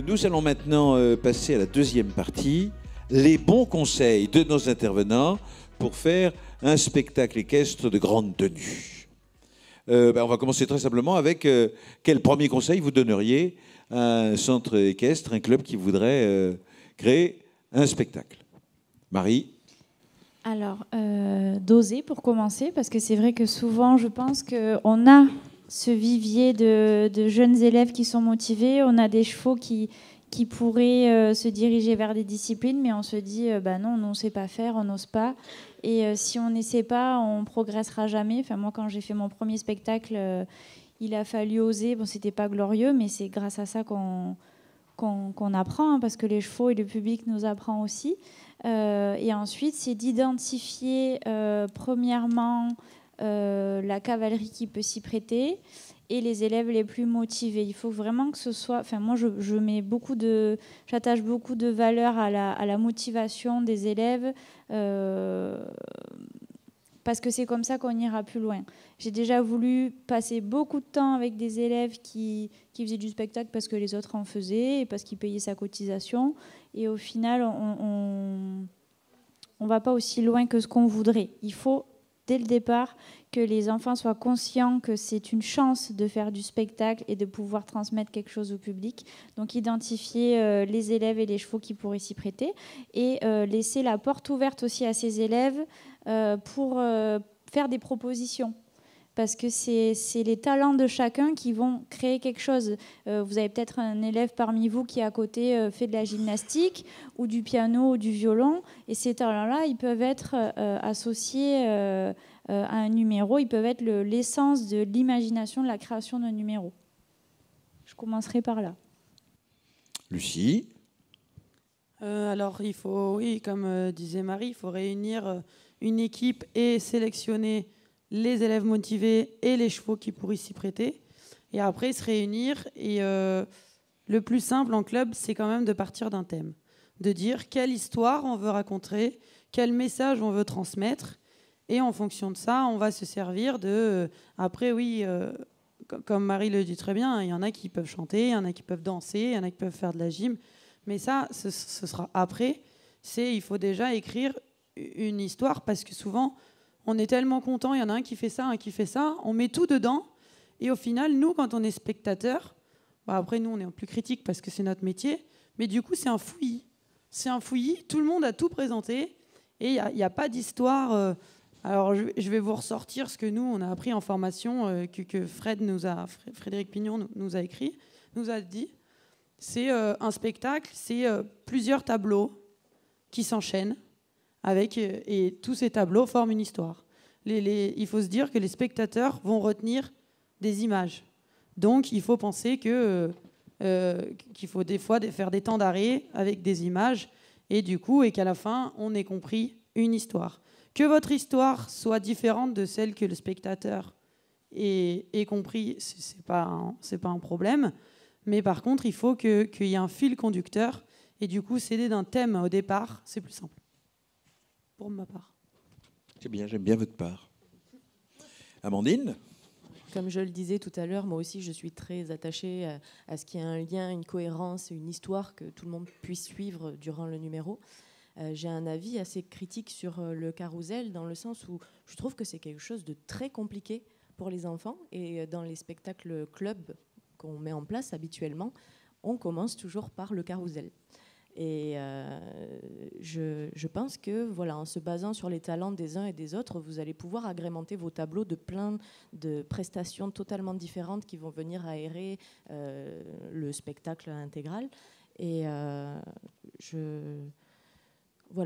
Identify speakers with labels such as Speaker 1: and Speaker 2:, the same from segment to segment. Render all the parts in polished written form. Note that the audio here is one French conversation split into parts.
Speaker 1: Nous allons maintenant passer à la deuxième partie, les bons conseils de nos intervenants pour faire un spectacle équestre de grande tenue. On va commencer très simplement avec quel premier conseil vous donneriez à un centre équestre, un club qui voudrait créer un spectacle. Marie?
Speaker 2: Alors, d'oser pour commencer, parce que c'est vrai que souvent, je pense qu'on a ce vivier de jeunes élèves qui sont motivés, on a des chevaux qui pourraient se diriger vers des disciplines, mais on se dit, non, on ne sait pas faire, on n'ose pas. Et si on n'essaie pas, on ne progressera jamais. Enfin, moi, quand j'ai fait mon premier spectacle, il a fallu oser. Bon, ce n'était pas glorieux, mais c'est grâce à ça qu'on apprend, hein, parce que les chevaux et le public nous apprend aussi. Et ensuite, c'est d'identifier, premièrement, la cavalerie qui peut s'y prêter et les élèves les plus motivés. Il faut vraiment que ce soit... Enfin, moi, j'attache beaucoup de valeur à la motivation des élèves parce que c'est comme ça qu'on ira plus loin. J'ai déjà voulu passer beaucoup de temps avec des élèves qui faisaient du spectacle parce que les autres en faisaient et parce qu'ils payaient sa cotisation. Et au final, on ne va pas aussi loin que ce qu'on voudrait. Il faut, dès le départ, que les enfants soient conscients que c'est une chance de faire du spectacle et de pouvoir transmettre quelque chose au public. Donc, identifier les élèves et les chevaux qui pourraient s'y prêter et laisser la porte ouverte aussi à ces élèves pour faire des propositions. Parce que c'est les talents de chacun qui vont créer quelque chose. Vous avez peut-être un élève parmi vous qui, à côté, fait de la gymnastique ou du piano ou du violon. Et ces talents-là, ils peuvent être associés à un numéro. Ils peuvent être l'essence de l'imagination, de la création d'un numéro. Je commencerai par là.
Speaker 1: Lucie?
Speaker 3: Alors, il faut, oui, comme disait Marie, il faut réunir une équipe et sélectionner les élèves motivés et les chevaux qui pourraient s'y prêter. Et après, se réunir. Et le plus simple en club, c'est quand même de partir d'un thème. De dire quelle histoire on veut raconter, quel message on veut transmettre. Et en fonction de ça, on va se servir de... après, oui, comme Marie le dit très bien, il y en a qui peuvent chanter, il y en a qui peuvent danser, il y en a qui peuvent faire de la gym. Mais ça, ce sera après. Il faut déjà écrire une histoire parce que souvent... on est tellement content, il y en a un qui fait ça, un qui fait ça, on met tout dedans. Et au final, nous, quand on est spectateur, après, nous, on est plus critique parce que c'est notre métier, mais du coup, c'est un fouillis. C'est un fouillis, tout le monde a tout présenté, et il n'y a pas d'histoire. Alors, je vais vous ressortir ce que nous, on a appris en formation, que Frédéric Pignon nous a écrit, nous a dit. C'est un spectacle, c'est plusieurs tableaux qui s'enchaînent, et tous ces tableaux forment une histoire. Il faut se dire que les spectateurs vont retenir des images. Donc, il faut penser qu'il faut des fois faire des temps d'arrêt avec des images, et qu'à la fin, on ait compris une histoire. Que votre histoire soit différente de celle que le spectateur ait compris, c'est pas un problème. Mais par contre, il faut qu'il y ait un fil conducteur, et s'aider d'un thème au départ, c'est plus simple. Pour ma part.
Speaker 1: C'est bien, j'aime bien votre part. Amandine?
Speaker 4: Comme je le disais tout à l'heure, moi aussi je suis très attachée à ce qu'il y ait un lien, une cohérence, une histoire que tout le monde puisse suivre durant le numéro. J'ai un avis assez critique sur le carrousel dans le sens où je trouve que c'est quelque chose de très compliqué pour les enfants et dans les spectacles clubs qu'on met en place habituellement, on commence toujours par le carrousel. Et je pense que en se basant sur les talents des uns et des autres, vous allez pouvoir agrémenter vos tableaux de plein de prestations totalement différentes qui vont venir aérer le spectacle intégral. Et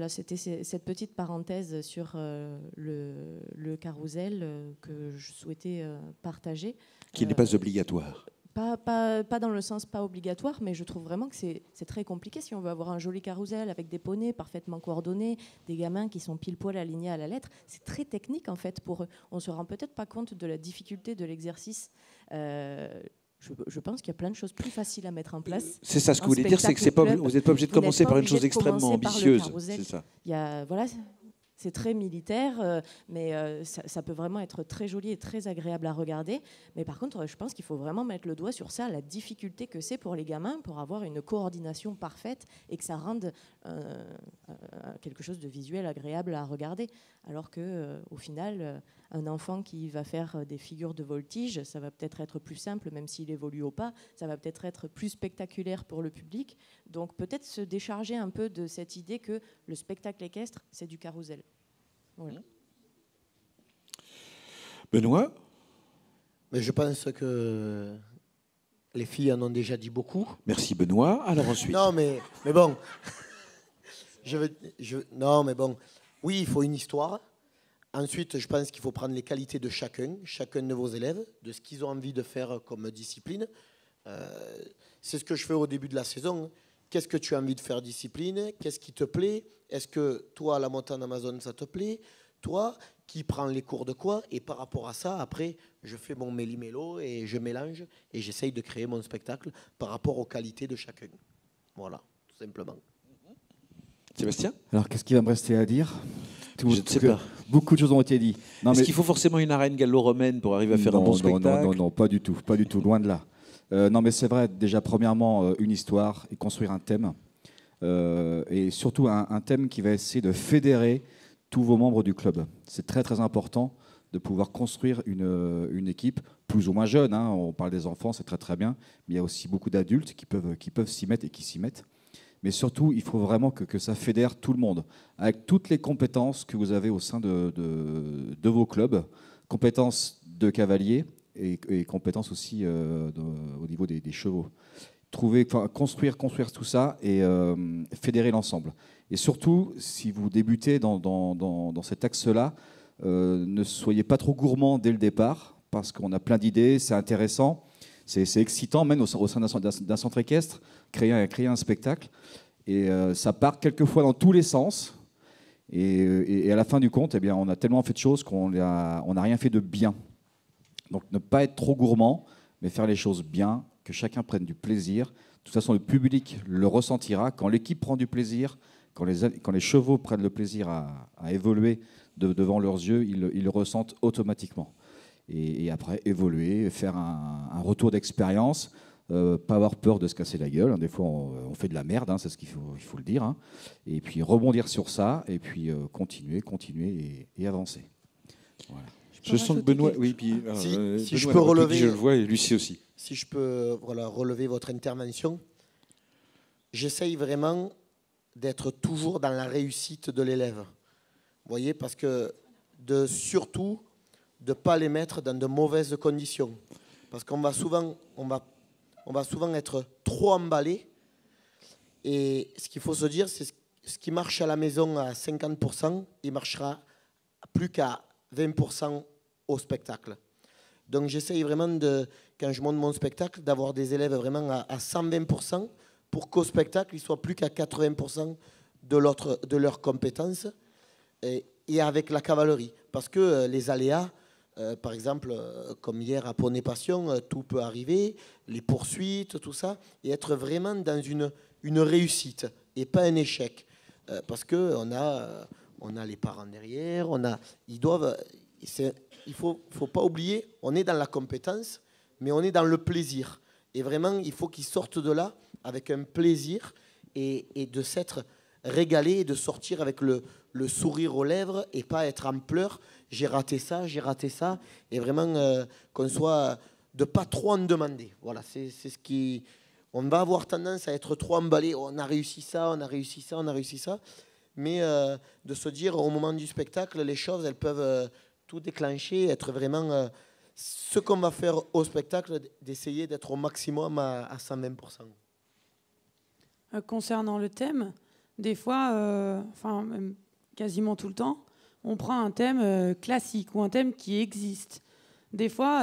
Speaker 4: c'était cette petite parenthèse sur le carrousel que je souhaitais partager.
Speaker 1: Qui n'est pas obligatoire.
Speaker 4: Pas dans le sens pas obligatoire, mais je trouve vraiment que c'est très compliqué si on veut avoir un joli carrousel avec des poneys parfaitement coordonnés, des gamins qui sont pile poil alignés à la lettre. C'est très technique en fait pour eux. On ne se rend peut-être pas compte de la difficulté de l'exercice. Je pense qu'il y a plein de choses plus faciles à mettre en place.
Speaker 1: C'est ça, ce que vous voulez dire, c'est que vous n'êtes pas obligé de commencer par une chose extrêmement ambitieuse. C'est ça.
Speaker 4: c'est très militaire, mais ça peut vraiment être très joli et très agréable à regarder. Mais par contre, je pense qu'il faut vraiment mettre le doigt sur ça, la difficulté que c'est pour les gamins pour avoir une coordination parfaite et que ça rende quelque chose de visuel agréable à regarder. Alors qu'au final, un enfant qui va faire des figures de voltige, ça va peut-être être plus simple, même s'il évolue au pas, ça va peut-être être plus spectaculaire pour le public. Donc peut-être se décharger un peu de cette idée que le spectacle équestre, c'est du carrousel. Voilà.
Speaker 1: Benoît ?
Speaker 5: Mais je pense que les filles en ont déjà dit beaucoup.
Speaker 1: Merci Benoît. Alors ensuite.
Speaker 5: Non, mais bon. Non, mais bon. Oui, il faut une histoire. Ensuite, je pense qu'il faut prendre les qualités de chacun de vos élèves, de ce qu'ils ont envie de faire comme discipline. C'est ce que je fais au début de la saison. Qu'est-ce que tu as envie de faire discipline? Qu'est-ce qui te plaît? Est-ce que toi, la montagne Amazon, ça te plaît? Toi, qui prends les cours de quoi? Et par rapport à ça, après, je fais mon méli-mélo et je mélange et j'essaye de créer mon spectacle par rapport aux qualités de chacun. Voilà, tout simplement.
Speaker 1: Sébastien ?
Speaker 6: Alors, qu'est-ce qu'il va me rester à dire?
Speaker 1: Je ne sais pas.
Speaker 6: Beaucoup de choses ont été dites.
Speaker 1: Est-ce qu'il faut forcément une arène gallo-romaine pour arriver à faire un bon spectacle?
Speaker 6: Non, pas du tout, loin de là. Non, mais c'est vrai, déjà, premièrement, une histoire et construire un thème. Et surtout, un thème qui va essayer de fédérer tous vos membres du club. C'est très, très important de pouvoir construire une équipe plus ou moins jeune. Hein. On parle des enfants, c'est très, très bien. Mais il y a aussi beaucoup d'adultes qui peuvent s'y mettre et qui s'y mettent. Mais surtout, il faut vraiment que ça fédère tout le monde, avec toutes les compétences que vous avez au sein de vos clubs, compétences de cavaliers et compétences aussi au niveau des chevaux. Construire tout ça et fédérer l'ensemble. Et surtout, si vous débutez dans cet axe-là, ne soyez pas trop gourmand dès le départ, parce qu'on a plein d'idées, c'est intéressant. C'est excitant, même au sein d'un centre équestre, créer un spectacle. Et ça part quelquefois dans tous les sens. Et à la fin du compte, eh bien, on a tellement fait de choses qu'on n'a rien fait de bien. Donc ne pas être trop gourmand, mais faire les choses bien, que chacun prenne du plaisir. De toute façon, le public le ressentira. Quand l'équipe prend du plaisir, quand les chevaux prennent le plaisir à évoluer devant leurs yeux, ils le ressentent automatiquement. Et après, évoluer, faire un retour d'expérience, pas avoir peur de se casser la gueule. Des fois, on fait de la merde, hein, c'est ce il faut le dire. Hein. Et puis rebondir sur ça, et puis continuer et avancer. Voilà.
Speaker 1: Je sens que Benoît... Oui, puis,
Speaker 5: si
Speaker 1: Benoît
Speaker 5: je peux relever...
Speaker 1: Je le vois, et Lucie aussi.
Speaker 5: Si je peux relever votre intervention, j'essaye vraiment d'être toujours dans la réussite de l'élève. Vous voyez, parce que surtout... de ne pas les mettre dans de mauvaises conditions. Parce qu'on va souvent être trop emballé. Et ce qu'il faut se dire, c'est ce qui marche à la maison à 50%, il marchera plus qu'à 20% au spectacle. Donc j'essaye vraiment, quand je monte mon spectacle, d'avoir des élèves vraiment à 120% pour qu'au spectacle, ils ne soient plus qu'à 80% de leurs compétences. Et avec la cavalerie. Parce que les aléas, par exemple, comme hier à Poney Passion, tout peut arriver, les poursuites, tout ça, et être vraiment dans une réussite et pas un échec. Parce qu'on a les parents derrière, il ne faut pas oublier, on est dans la compétence, mais on est dans le plaisir. Et vraiment, il faut qu'ils sortent de là avec un plaisir et de s'être régalé et de sortir avec le sourire aux lèvres et pas être en pleurs. J'ai raté ça, et vraiment qu'on soit de pas trop en demander. Voilà, c'est ce qui... On va avoir tendance à être trop emballé. On a réussi ça, mais de se dire au moment du spectacle, les choses, elles peuvent tout déclencher, être vraiment ce qu'on va faire au spectacle, d'essayer d'être au maximum à 120%.
Speaker 3: Concernant le thème, des fois, même quasiment tout le temps, on prend un thème classique ou un thème qui existe. Des fois,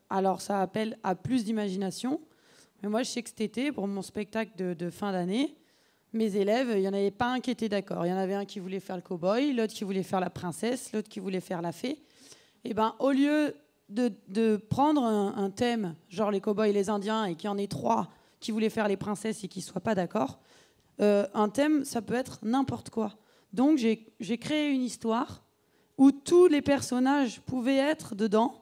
Speaker 3: alors ça appelle à plus d'imagination. Mais moi, je sais que cet été, pour mon spectacle de fin d'année, mes élèves, il n'y en avait pas un qui était d'accord. Il y en avait un qui voulait faire le cow-boy, l'autre qui voulait faire la princesse, l'autre qui voulait faire la fée. Et ben, au lieu de prendre un thème, genre les cow-boys et les indiens, et qu'il y en ait 3 qui voulaient faire les princesses et qui ne soient pas d'accord, un thème, ça peut être n'importe quoi. Donc j'ai créé une histoire où tous les personnages pouvaient être dedans.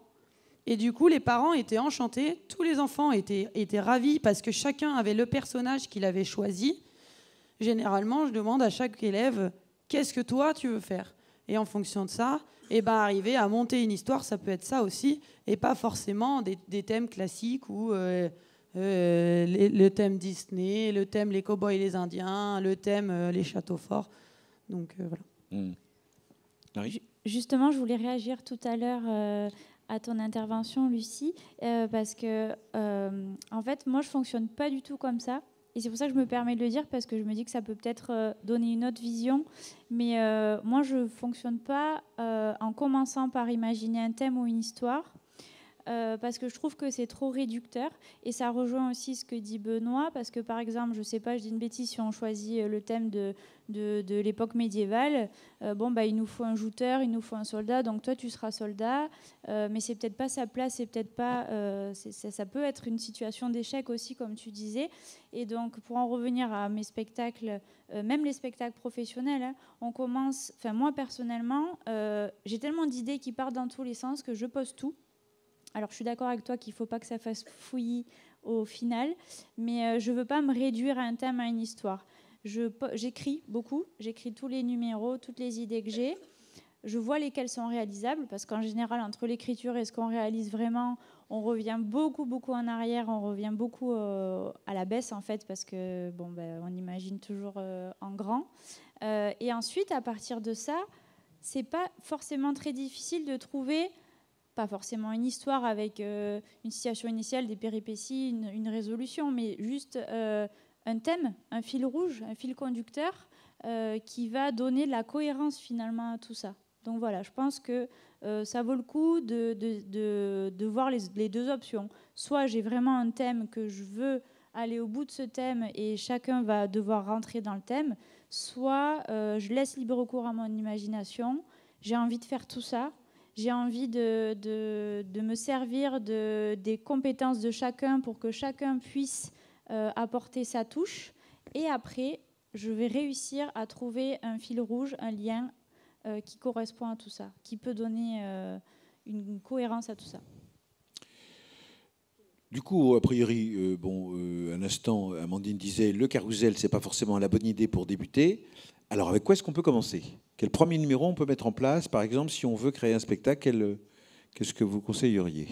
Speaker 3: Et du coup, les parents étaient enchantés, tous les enfants étaient ravis parce que chacun avait le personnage qu'il avait choisi. Généralement, je demande à chaque élève « Qu'est-ce que toi, tu veux faire ?» Et en fonction de ça, arriver à monter une histoire, ça peut être ça aussi, et pas forcément des thèmes classiques ou le thème Disney, le thème les cow-boys et les Indiens, le thème les châteaux forts. Donc voilà.
Speaker 1: Marie ?
Speaker 2: Justement, je voulais réagir tout à l'heure à ton intervention, Lucie, parce que en fait, moi, je fonctionne pas du tout comme ça. Et c'est pour ça que je me permets de le dire, parce que je me dis que ça peut peut-être donner une autre vision. Mais moi, je ne fonctionne pas en commençant par imaginer un thème ou une histoire, parce que je trouve que c'est trop réducteur. Et ça rejoint aussi ce que dit Benoît, parce que par exemple, je ne sais pas, je dis une bêtise, si on choisit le thème de l'époque médiévale, il nous faut un jouteur, il nous faut un soldat, donc toi tu seras soldat, mais c'est peut-être pas sa place, c'est peut-être pas, ça peut être une situation d'échec aussi, comme tu disais. Et donc pour en revenir à mes spectacles, même les spectacles professionnels, hein, on commence, enfin moi personnellement, j'ai tellement d'idées qui partent dans tous les sens que je pose tout. Alors, je suis d'accord avec toi qu'il ne faut pas que ça fasse fouillis au final, mais je ne veux pas me réduire à un thème, à une histoire. J'écris beaucoup, j'écris tous les numéros, toutes les idées que j'ai. Je vois lesquelles sont réalisables, parce qu'en général, entre l'écriture et ce qu'on réalise vraiment, on revient beaucoup en arrière, on revient beaucoup à la baisse, en fait, parce que on imagine toujours en grand. Et ensuite, à partir de ça, ce n'est pas forcément très difficile de trouver... pas forcément une histoire avec une situation initiale, des péripéties, une résolution, mais juste un thème, un fil rouge, un fil conducteur qui va donner de la cohérence finalement à tout ça. Donc voilà, je pense que ça vaut le coup de voir les deux options. Soit j'ai vraiment un thème que je veux aller au bout de ce thème et chacun va devoir rentrer dans le thème, soit je laisse libre cours à mon imagination, j'ai envie de faire tout ça. J'ai envie de me servir des compétences de chacun pour que chacun puisse apporter sa touche. Et après, je vais réussir à trouver un fil rouge, un lien qui correspond à tout ça, qui peut donner une cohérence à tout ça.
Speaker 1: Du coup, a priori, un instant, Amandine disait le carrousel, c'est pas forcément la bonne idée pour débuter. Alors, avec quoi est-ce qu'on peut commencer ? Quel premier numéro on peut mettre en place ? Par exemple, si on veut créer un spectacle, qu'est-ce que vous conseilleriez ?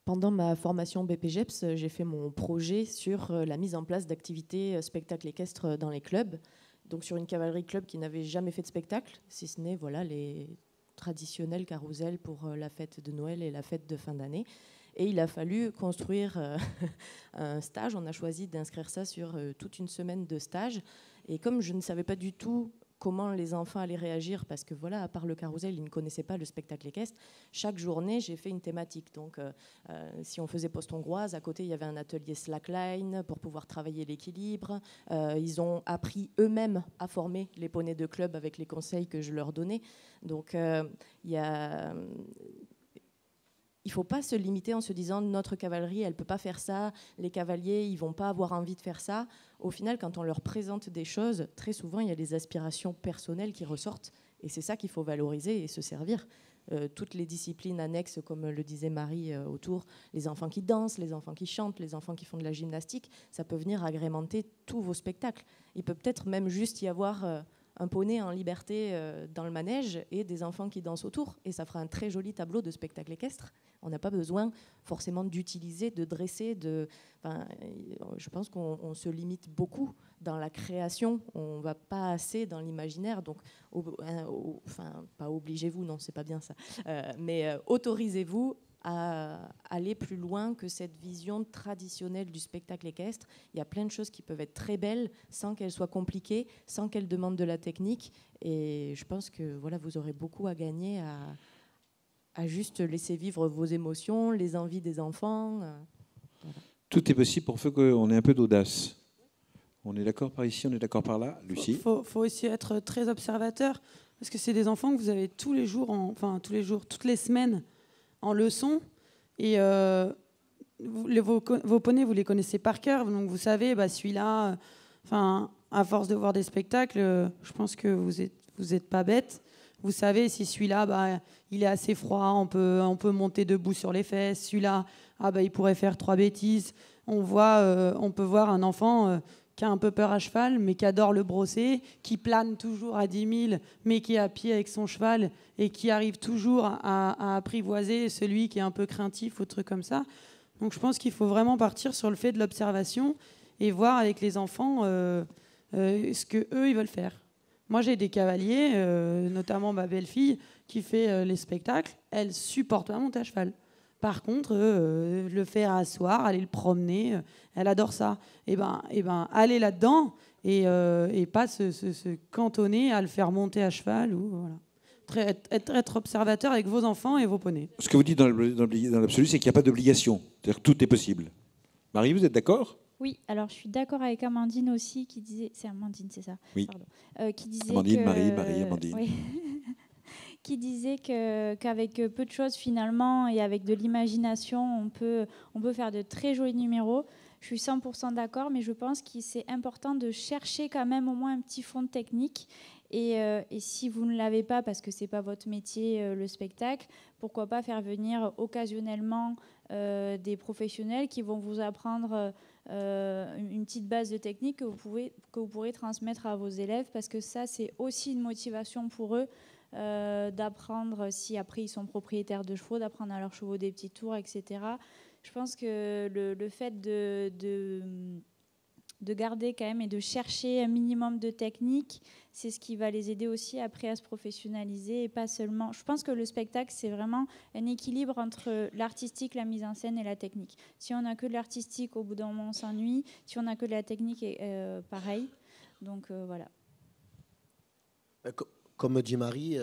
Speaker 4: Pendant ma formation BPGEPS, j'ai fait mon projet sur la mise en place d'activités spectacles équestres dans les clubs. Donc sur une cavalerie club qui n'avait jamais fait de spectacle, si ce n'est les traditionnels carousels pour la fête de Noël et la fête de fin d'année. Et il a fallu construire un stage. On a choisi d'inscrire ça sur toute une semaine de stage. Et comme je ne savais pas du tout comment les enfants allaient réagir, parce que voilà, à part le carrousel, ils ne connaissaient pas le spectacle équestre, chaque journée, j'ai fait une thématique. Donc, si on faisait poste-hongroise, à côté, il y avait un atelier slackline pour pouvoir travailler l'équilibre. Ils ont appris eux-mêmes à former les poneys de club avec les conseils que je leur donnais. Donc, il ne faut pas se limiter en se disant notre cavalerie, elle ne peut pas faire ça, les cavaliers, ils ne vont pas avoir envie de faire ça. Au final, quand on leur présente des choses, très souvent, il y a des aspirations personnelles qui ressortent. Et c'est ça qu'il faut valoriser et se servir. Toutes les disciplines annexes, comme le disait Marie autour, les enfants qui dansent, les enfants qui chantent, les enfants qui font de la gymnastique, ça peut venir agrémenter tous vos spectacles. Il peut peut-être même juste y avoir un poney en liberté dans le manège et des enfants qui dansent autour. Et ça fera un très joli tableau de spectacle équestre. On n'a pas besoin forcément d'utiliser, de dresser. Je pense qu'on se limite beaucoup dans la création. On ne va pas assez dans l'imaginaire. Donc, pas obligez-vous, non, c'est pas bien ça. Mais autorisez-vous à aller plus loin que cette vision traditionnelle du spectacle équestre. Il y a plein de choses qui peuvent être très belles sans qu'elles soient compliquées, sans qu'elles demandent de la technique. Et je pense que vous aurez beaucoup à gagner à juste laisser vivre vos émotions, les envies des enfants. Voilà.
Speaker 1: Tout est possible pour qu'on ait un peu d'audace. On est d'accord par ici, on est d'accord par là, Lucie ?
Speaker 3: Il faut aussi être très observateur, parce que c'est des enfants que vous avez tous les jours, toutes les semaines, en leçon. Et vos poneys, vous les connaissez par cœur, donc vous savez, celui-là... à force de voir des spectacles, je pense que vous êtes pas bête. Vous savez, si celui-là, bah, il est assez froid, on peut monter debout sur les fesses. Celui-là, il pourrait faire 3 bêtises. On peut voir un enfant qui a un peu peur à cheval, mais qui adore le brosser, qui plane toujours à 10 000, mais qui est à pied avec son cheval et qui arrive toujours à apprivoiser celui qui est un peu craintif ou trucs comme ça. Donc je pense qu'il faut vraiment partir sur le fait de l'observation et voir avec les enfants ce qu'eux, ils veulent faire. Moi, j'ai des cavaliers, notamment ma belle-fille, qui fait les spectacles. Elle supporte pas monter à cheval. Par contre, le faire asseoir, aller le promener, elle adore ça. Et ben, aller là-dedans et pas se cantonner à le faire monter à cheval. Ou, voilà. Être observateur avec vos enfants et vos poneys.
Speaker 1: Ce que vous dites dans l'absolu, c'est qu'il n'y a pas d'obligation. C'est-à-dire que tout est possible. Marie, vous êtes d'accord ?
Speaker 2: Oui, alors je suis d'accord avec Amandine aussi qui disait... C'est Amandine, c'est ça ?
Speaker 1: Oui.
Speaker 2: Pardon. Qui disait
Speaker 1: Amandine,
Speaker 2: que...
Speaker 1: Marie, Amandine.
Speaker 2: Oui. Qui disait qu'avec peu de choses finalement et avec de l'imagination, on peut faire de très jolis numéros. Je suis 100% d'accord, mais je pense que c'est important de chercher quand même au moins un petit fond de technique. Et si vous ne l'avez pas, parce que ce n'est pas votre métier, le spectacle, pourquoi pas faire venir occasionnellement des professionnels qui vont vous apprendre une petite base de technique que vous pourrez transmettre à vos élèves, parce que ça, c'est aussi une motivation pour eux d'apprendre, si après ils sont propriétaires de chevaux, d'apprendre à leurs chevaux des petits tours, etc. Je pense que le fait de garder quand même et de chercher un minimum de technique, c'est ce qui va les aider aussi après à se professionnaliser et pas seulement... Je pense que le spectacle, c'est vraiment un équilibre entre l'artistique, la mise en scène et la technique. Si on n'a que de l'artistique, au bout d'un moment, on s'ennuie. Si on n'a que de la technique, pareil. Donc, voilà.
Speaker 5: Comme dit Marie,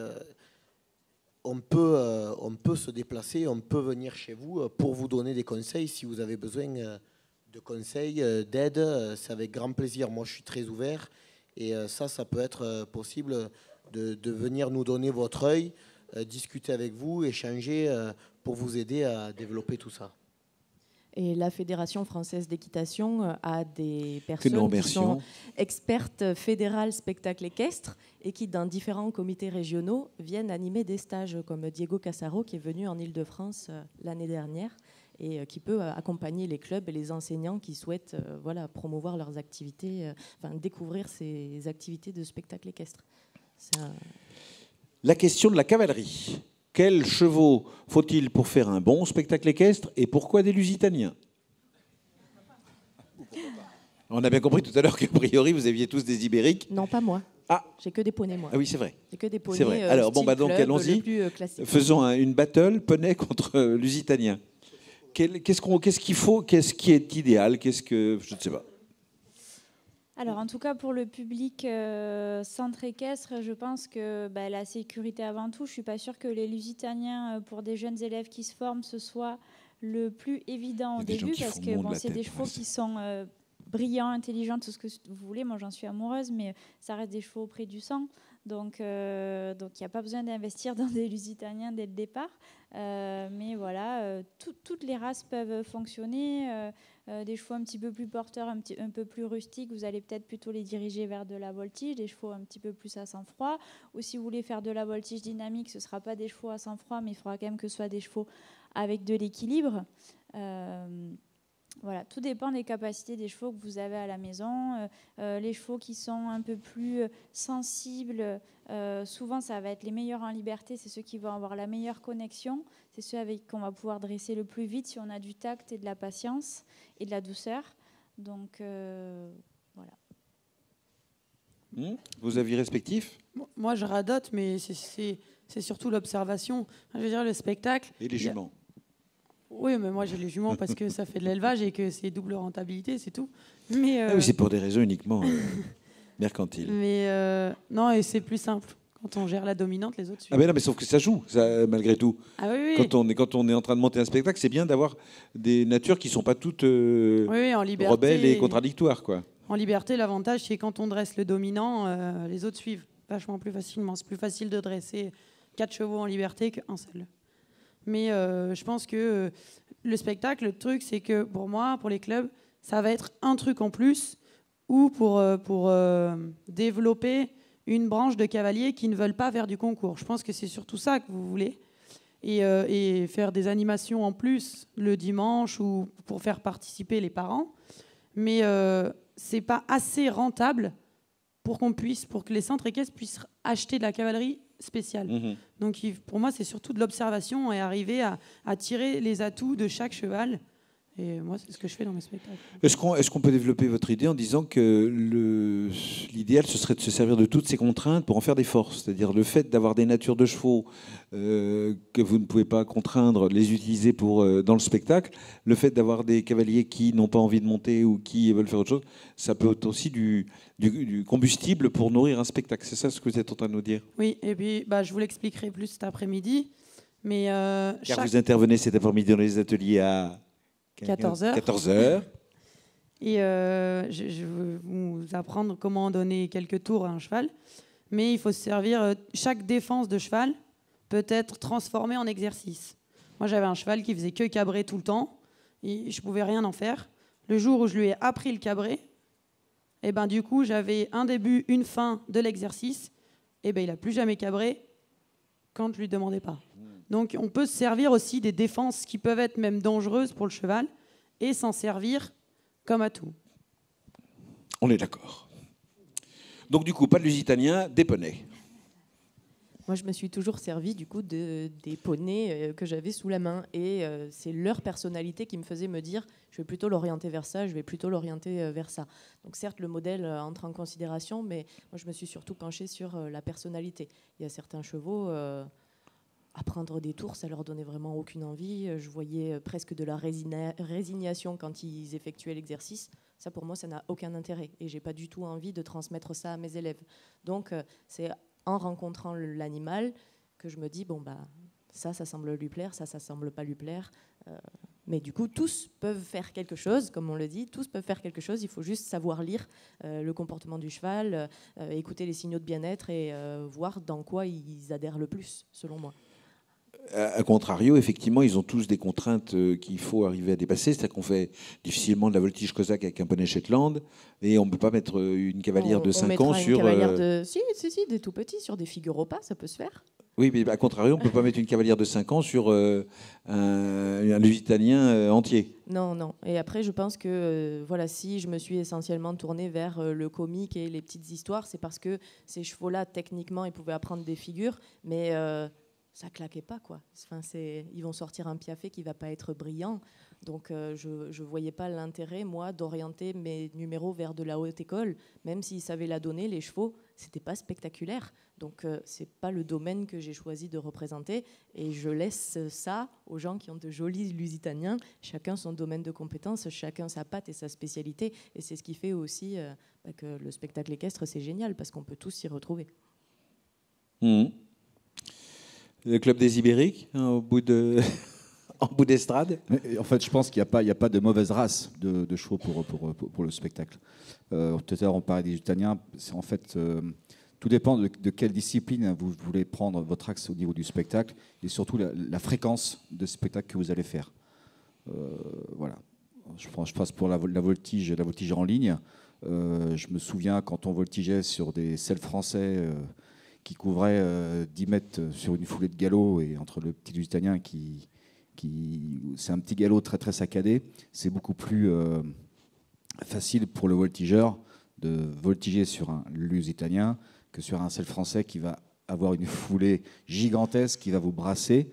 Speaker 5: on peut se déplacer, on peut venir chez vous pour vous donner des conseils si vous avez besoin de conseils, d'aide. C'est avec grand plaisir. Moi, je suis très ouvert et ça peut être possible de venir nous donner votre œil, discuter avec vous, échanger pour vous aider à développer tout ça.
Speaker 4: Et la Fédération française d'équitation a des personnes qui sont expertes fédérales spectacle équestre et qui, dans différents comités régionaux, viennent animer des stages, comme Diego Casaro, qui est venu en Île-de-France l'année dernière et qui peut accompagner les clubs et les enseignants qui souhaitent promouvoir leurs activités, découvrir ces activités de spectacle équestre.
Speaker 1: La question de la cavalerie. Quels chevaux faut-il pour faire un bon spectacle équestre et pourquoi des Lusitaniens ? On a bien compris tout à l'heure qu'a priori, vous aviez tous des ibériques.
Speaker 4: Non, pas moi.
Speaker 1: Ah.
Speaker 4: J'ai que des poneys, moi.
Speaker 1: Ah oui, c'est vrai.
Speaker 4: J'ai que des poneys.
Speaker 1: C'est vrai. Alors, donc allons-y. Faisons une battle poney contre Lusitanien. Qu'est-ce qu'il faut ? Qu'est-ce qui est idéal ? Je ne sais pas.
Speaker 2: Alors, en tout cas, pour le public centre équestre, je pense que la sécurité avant tout. Je ne suis pas sûre que les Lusitaniens, pour des jeunes élèves qui se forment, ce soit le plus évident au début, parce que c'est des chevaux qui sont brillants, intelligents, tout ce que vous voulez. Moi, j'en suis amoureuse, mais ça reste des chevaux près du sang. Donc, il n'y a pas besoin d'investir dans des Lusitaniens dès le départ. Mais voilà, toutes les races peuvent fonctionner. Des chevaux un petit peu plus porteurs, un peu plus rustiques, vous allez peut-être plutôt les diriger vers de la voltige. Des chevaux un petit peu plus à sang-froid. Ou si vous voulez faire de la voltige dynamique, ce ne sera pas des chevaux à sang-froid, mais il faudra quand même que ce soit des chevaux avec de l'équilibre. Voilà, tout dépend des capacités des chevaux que vous avez à la maison. Les chevaux qui sont un peu plus sensibles, souvent ça va être les meilleurs en liberté, c'est ceux qui vont avoir la meilleure connexion, c'est ceux avec qu'on va pouvoir dresser le plus vite si on a du tact et de la patience et de la douceur. Donc voilà.
Speaker 1: Vos avis respectifs ?
Speaker 3: Moi je radote, mais c'est surtout l'observation. Je veux dire, le spectacle...
Speaker 1: Et les juments.
Speaker 3: Oui, mais moi j'ai les juments parce que ça fait de l'élevage et que c'est double rentabilité, c'est tout. Mais
Speaker 1: oui, c'est pour des raisons uniquement mercantiles.
Speaker 3: Mais non, et c'est plus simple. Quand on gère la dominante, les autres suivent.
Speaker 1: Ah ben non, mais sauf que ça joue, ça, malgré tout.
Speaker 3: Ah oui, oui.
Speaker 1: Quand on est en train de monter un spectacle, c'est bien d'avoir des natures qui ne sont pas toutes
Speaker 3: en liberté,
Speaker 1: rebelles et contradictoires, quoi.
Speaker 3: En liberté, l'avantage, c'est quand on dresse le dominant, les autres suivent vachement plus facilement. C'est plus facile de dresser 4 chevaux en liberté qu'un seul. Mais je pense que le spectacle, le truc, c'est que pour moi, pour les clubs, ça va être un truc en plus ou pour développer une branche de cavaliers qui ne veulent pas faire du concours. Je pense que c'est surtout ça que vous voulez. Et faire des animations en plus le dimanche ou pour faire participer les parents. Mais ce n'est pas assez rentable pour que les centres équestres puissent acheter de la cavalerie spéciale. Donc pour moi, c'est surtout de l'observation et arriver à tirer les atouts de chaque cheval. Et moi, c'est ce que je fais dans mes spectacles.
Speaker 1: Est-ce qu'on peut développer votre idée en disant que l'idéal, ce serait de se servir de toutes ces contraintes pour en faire des forces? C'est-à-dire le fait d'avoir des natures de chevaux que vous ne pouvez pas contraindre, les utiliser dans le spectacle, le fait d'avoir des cavaliers qui n'ont pas envie de monter ou qui veulent faire autre chose, ça peut être aussi du combustible pour nourrir un spectacle. C'est ça ce que vous êtes en train de nous dire?
Speaker 3: Oui, et puis je vous l'expliquerai plus cet après-midi. Mais
Speaker 1: Car vous intervenez cet après-midi dans les ateliers à
Speaker 3: 14h.
Speaker 1: 14h.
Speaker 3: Et je vais vous apprendre comment donner quelques tours à un cheval. Mais il faut se servir, chaque défense de cheval peut être transformée en exercice. Moi, j'avais un cheval qui faisait que cabrer tout le temps. Et je ne pouvais rien en faire. Le jour où je lui ai appris le cabrer, et du coup, j'avais un début, une fin de l'exercice. Et il n'a plus jamais cabré quand je ne lui demandais pas. Donc on peut se servir aussi des défenses qui peuvent être même dangereuses pour le cheval et s'en servir comme atout.
Speaker 1: On est d'accord. Donc du coup, pas de lusitanien, des poneys.
Speaker 4: Moi, je me suis toujours servi du coup des poneys que j'avais sous la main. Et c'est leur personnalité qui me faisait me dire je vais plutôt l'orienter vers ça, je vais plutôt l'orienter vers ça. Donc certes, le modèle entre en considération, mais moi, je me suis surtout penchée sur la personnalité. Il y a certains chevaux... à prendre des tours, ça leur donnait vraiment aucune envie. Je voyais presque de la résignation quand ils effectuaient l'exercice. Ça, pour moi, ça n'a aucun intérêt. Et j'ai pas du tout envie de transmettre ça à mes élèves. Donc, c'est en rencontrant l'animal que je me dis, ça semble lui plaire, ça semble pas lui plaire. Mais du coup, tous peuvent faire quelque chose, comme on le dit, tous peuvent faire quelque chose. Il faut juste savoir lire le comportement du cheval, écouter les signaux de bien-être et voir dans quoi ils adhèrent le plus, selon moi.
Speaker 1: A contrario, effectivement, ils ont tous des contraintes qu'il faut arriver à dépasser. C'est-à-dire qu'on fait difficilement de la voltige cosaque avec un poney Shetland et on ne peut pas mettre une cavalière de 5 ans sur...
Speaker 4: Si, des tout petits, sur des figures au pas, ça peut se faire.
Speaker 1: Oui, mais à contrario, on ne peut pas mettre une cavalière de 5 ans sur un lusitanien entier.
Speaker 4: Non. Et après, je pense que si je me suis essentiellement tournée vers le comique et les petites histoires, c'est parce que ces chevaux-là, techniquement, ils pouvaient apprendre des figures, mais... ça claquait pas, quoi. Enfin, ils vont sortir un piafé qui va pas être brillant. Donc, je voyais pas l'intérêt, moi, d'orienter mes numéros vers de la haute école. Même s'ils savaient la donner, les chevaux, c'était pas spectaculaire. Donc, c'est pas le domaine que j'ai choisi de représenter. Et je laisse ça aux gens qui ont de jolis lusitaniens. Chacun son domaine de compétence, chacun sa patte et sa spécialité. Et c'est ce qui fait aussi que le spectacle équestre, c'est génial, parce qu'on peut tous s'y retrouver.
Speaker 1: Le club des Ibériques, en bout d'estrade.
Speaker 6: En fait, je pense qu'il n'y a pas de mauvaise race de chevaux pour le spectacle. Tout à l'heure, on parlait des Lusitaniens. En fait, tout dépend de quelle discipline vous voulez prendre votre axe au niveau du spectacle et surtout la fréquence de spectacle que vous allez faire. Voilà. Je passe pour la voltige en ligne. Je me souviens quand on voltigeait sur des selles français qui couvrait 10 mètres sur une foulée de galop, et entre le petit lusitanien c'est un petit galop très très saccadé, c'est beaucoup plus facile pour le voltigeur de voltiger sur un lusitanien que sur un selle français qui va avoir une foulée gigantesque, qui va vous brasser,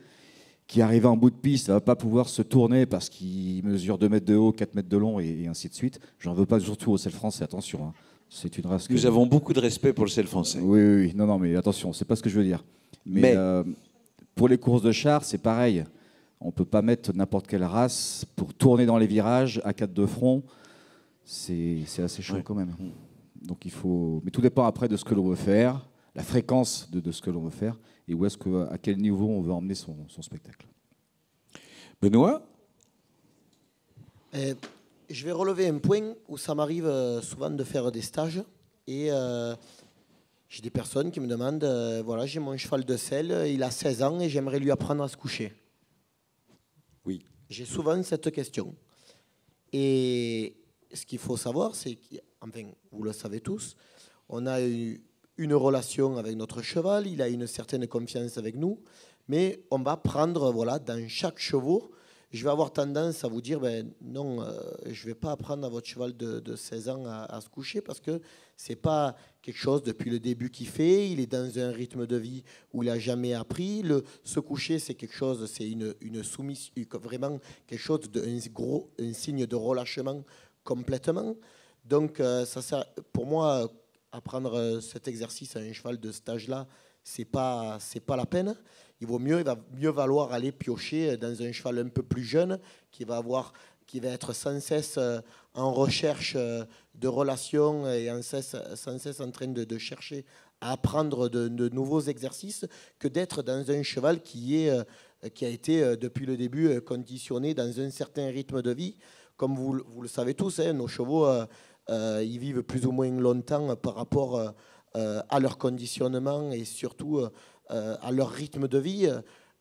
Speaker 6: qui arrive en bout de piste, ça ne va pas pouvoir se tourner parce qu'il mesure 2 mètres de haut, 4 mètres de long et ainsi de suite. J'en veux pas surtout au selle français, attention, hein. C'est une race
Speaker 1: Nous avons beaucoup de respect pour le selle français.
Speaker 6: Oui. Non, mais attention, c'est pas ce que je veux dire. Mais pour les courses de chars, c'est pareil. On peut pas mettre n'importe quelle race pour tourner dans les virages à 4 de front. C'est assez chaud quand même. Donc il faut. Mais tout dépend après de ce que l'on veut faire, la fréquence de ce que l'on veut faire et à quel niveau on veut emmener son spectacle.
Speaker 1: Benoît ?
Speaker 5: Je vais relever un point où ça m'arrive souvent de faire des stages et j'ai des personnes qui me demandent voilà, j'ai mon cheval de selle, il a 16 ans et j'aimerais lui apprendre à se coucher. J'ai souvent cette question. Et ce qu'il faut savoir, c'est qu'il enfin, vous le savez tous, on a eu une relation avec notre cheval, il a une certaine confiance avec nous, mais on va prendre, voilà, dans chaque chevaux, je vais avoir tendance à vous dire, ben non, je ne vais pas apprendre à votre cheval de 16 ans à se coucher parce que ce n'est pas quelque chose depuis le début qu'il fait. Il est dans un rythme de vie où il n'a jamais appris. Se coucher, c'est quelque chose, c'est une soumission, vraiment quelque chose, un signe de relâchement complètement. Donc, ça sert, pour moi, apprendre cet exercice à un cheval de cet âge-là, c'est pas la peine. Il va mieux valoir aller piocher dans un cheval un peu plus jeune qui va être sans cesse en recherche de relations et sans cesse en train de chercher à apprendre de nouveaux exercices que d'être dans un cheval qui a été depuis le début conditionné dans un certain rythme de vie. Comme vous le savez tous, hein, nos chevaux ils vivent plus ou moins longtemps par rapport à leur conditionnement et surtout à leur rythme de vie.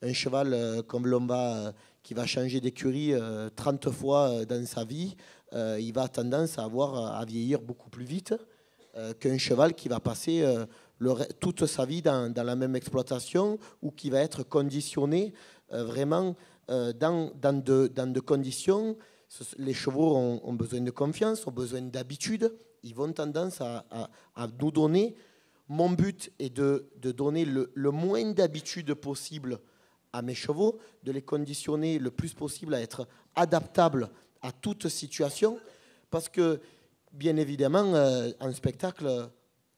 Speaker 5: Un cheval comme Lomba qui va changer d'écurie 30 fois dans sa vie, il va tendance à vieillir beaucoup plus vite qu'un cheval qui va passer toute sa vie dans la même exploitation ou qui va être conditionné vraiment dans de conditions. Les chevaux ont besoin de confiance, ont besoin d'habitude. Ils vont tendance à nous donner. Mon but est de donner le moins d'habitude possible à mes chevaux, de les conditionner le plus possible à être adaptables à toute situation. Parce que, bien évidemment, en spectacle,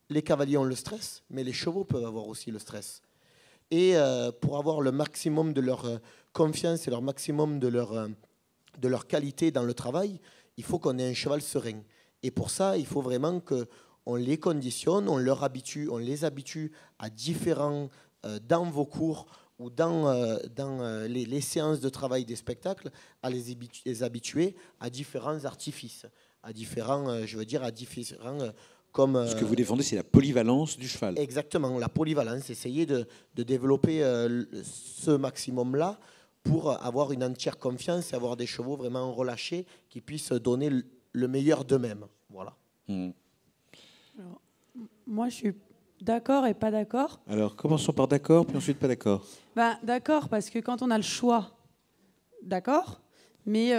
Speaker 5: les cavaliers ont le stress, mais les chevaux peuvent avoir aussi le stress. Et pour avoir le maximum de leur confiance et le maximum de leur qualité dans le travail, il faut qu'on ait un cheval serein. Et pour ça, il faut vraiment qu'on les conditionne, on les habitue à différents, dans vos cours ou dans les séances de travail des spectacles, à les habituer à différents artifices, à différents, comme...
Speaker 1: Ce que vous défendez, c'est la polyvalence du cheval.
Speaker 5: Exactement, la polyvalence, essayer de développer ce maximum-là pour avoir une entière confiance et avoir des chevaux vraiment relâchés qui puissent donner le meilleur d'eux-mêmes. Voilà.
Speaker 3: Alors, moi, je suis d'accord et pas d'accord.
Speaker 1: Alors, commençons par d'accord, puis ensuite pas d'accord.
Speaker 3: D'accord, parce que quand on a le choix, d'accord, mais...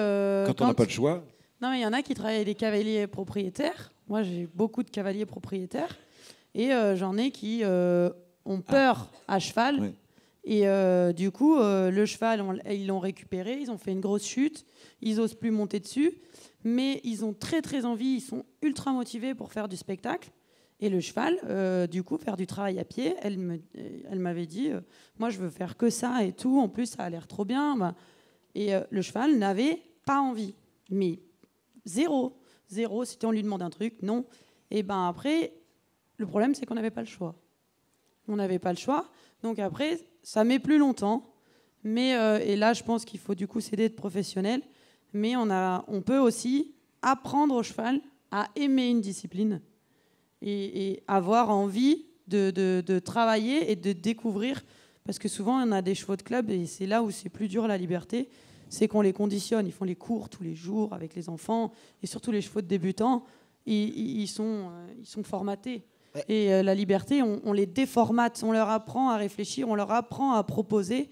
Speaker 1: quand on n'a pas le choix...
Speaker 3: Non, mais il y en a qui travaillent avec des cavaliers propriétaires. Moi, j'ai beaucoup de cavaliers propriétaires. Et j'en ai qui ont peur à cheval.
Speaker 1: Oui.
Speaker 3: Et du coup, le cheval, ils l'ont récupéré, ils ont fait une grosse chute, ils n'osent plus monter dessus, mais ils ont très très envie, ils sont ultra motivés pour faire du spectacle. Et le cheval, du coup, faire du travail à pied, elle m'avait dit, moi je veux faire que ça et tout, en plus ça a l'air trop bien. Et le cheval n'avait pas envie, mais zéro, si on lui demande un truc, non. Et après, le problème c'est qu'on n'avait pas le choix. On n'avait pas le choix, donc après... Ça met plus longtemps, mais et là, je pense qu'il faut du coup s'aider de professionnels. Mais on peut aussi apprendre au cheval à aimer une discipline et avoir envie de travailler et de découvrir. Parce que souvent, on a des chevaux de club et c'est là où c'est plus dur la liberté. C'est qu'on les conditionne. Ils font les cours tous les jours avec les enfants et surtout les chevaux de débutants. Ils sont formatés. Ouais. Et la liberté, on les déformate, on leur apprend à réfléchir, on leur apprend à proposer.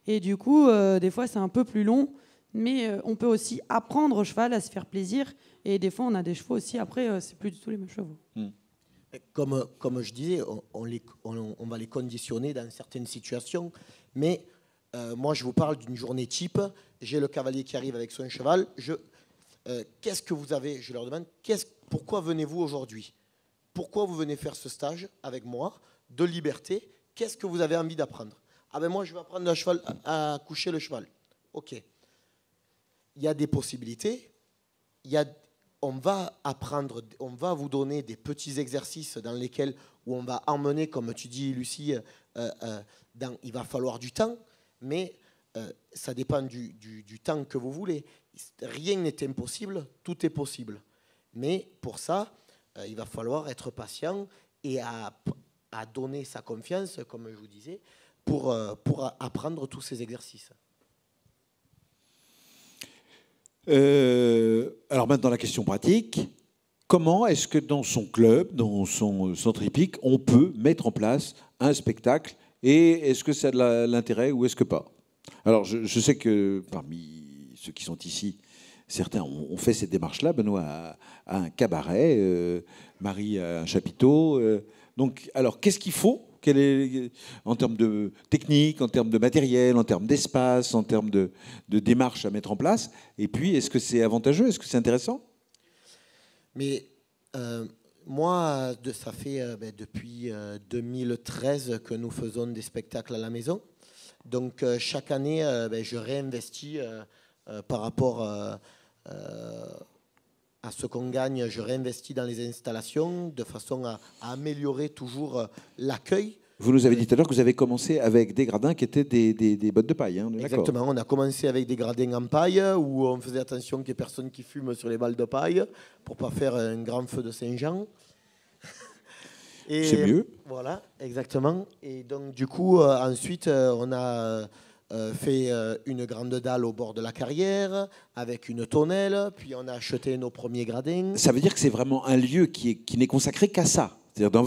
Speaker 3: Et du coup, des fois, c'est un peu plus long, mais on peut aussi apprendre au cheval à se faire plaisir. Et des fois, on a des chevaux aussi, après, c'est plus du tout les mêmes chevaux.
Speaker 5: Comme je disais, on va les conditionner dans certaines situations, mais moi, je vous parle d'une journée type. J'ai le cavalier qui arrive avec son cheval. Qu'est-ce que vous avez? Je leur demande, pourquoi venez-vous aujourd'hui? Pourquoi vous venez faire ce stage avec moi de liberté? Qu'est-ce que vous avez envie d'apprendre? Moi, je vais apprendre à coucher le cheval. OK. Il y a des possibilités. On va vous donner des petits exercices dans lesquels où on va emmener, comme tu dis, Lucie, il va falloir du temps, mais ça dépend du temps que vous voulez. Rien n'est impossible, tout est possible. Mais pour ça, il va falloir être patient et à donner sa confiance, comme je vous disais, pour apprendre tous ces exercices.
Speaker 1: Alors maintenant, la question pratique. comment est-ce que dans son club, dans son centre hippique, on peut mettre en place un spectacle et est-ce que ça a de l'intérêt ou est-ce que pas? Alors, je sais que parmi ceux qui sont ici, certains ont fait cette démarche-là. Benoît a un cabaret, Marie a un chapiteau. Donc, alors, qu'est-ce qu'il faut en termes de technique, en termes de matériel, en termes d'espace, en termes de démarche à mettre en place? Et puis, est-ce que c'est avantageux? Est-ce que c'est intéressant?
Speaker 5: Mais moi, ça fait depuis 2013 que nous faisons des spectacles à la maison. Donc, chaque année, je réinvestis par rapport à ce qu'on gagne. Je réinvestis dans les installations de façon à améliorer toujours l'accueil.
Speaker 1: Vous nous avez dit tout à l'heure que vous avez commencé avec des gradins qui étaient des bottes de paille. Hein,
Speaker 5: exactement, on a commencé avec des gradins en paille où on faisait attention qu'il n'y ait personne qui fume sur les balles de paille pour ne pas faire un grand feu de Saint-Jean.
Speaker 1: C'est mieux.
Speaker 5: Voilà, exactement. Et donc du coup, ensuite, on a fait une grande dalle au bord de la carrière avec une tonnelle, puis on a acheté nos premiers gradins.
Speaker 1: Ça veut dire que c'est vraiment un lieu qui n'est consacré qu'à ça. C'est-à-dire dans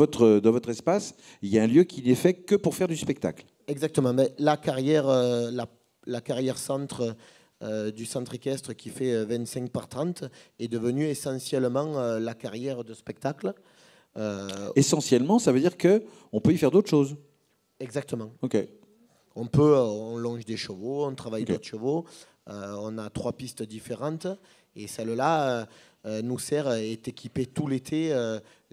Speaker 1: votre espace, il y a un lieu qui n'est fait que pour faire du spectacle.
Speaker 5: Exactement. Mais la carrière, la carrière centre du centre équestre qui fait 25 par 30 est devenue essentiellement la carrière de spectacle.
Speaker 1: Essentiellement, ça veut dire qu'on peut y faire d'autres choses.
Speaker 5: Exactement.
Speaker 1: Ok.
Speaker 5: On longe des chevaux, on travaille d'autres chevaux. On a 3 pistes différentes et celle-là nous est équipée tout l'été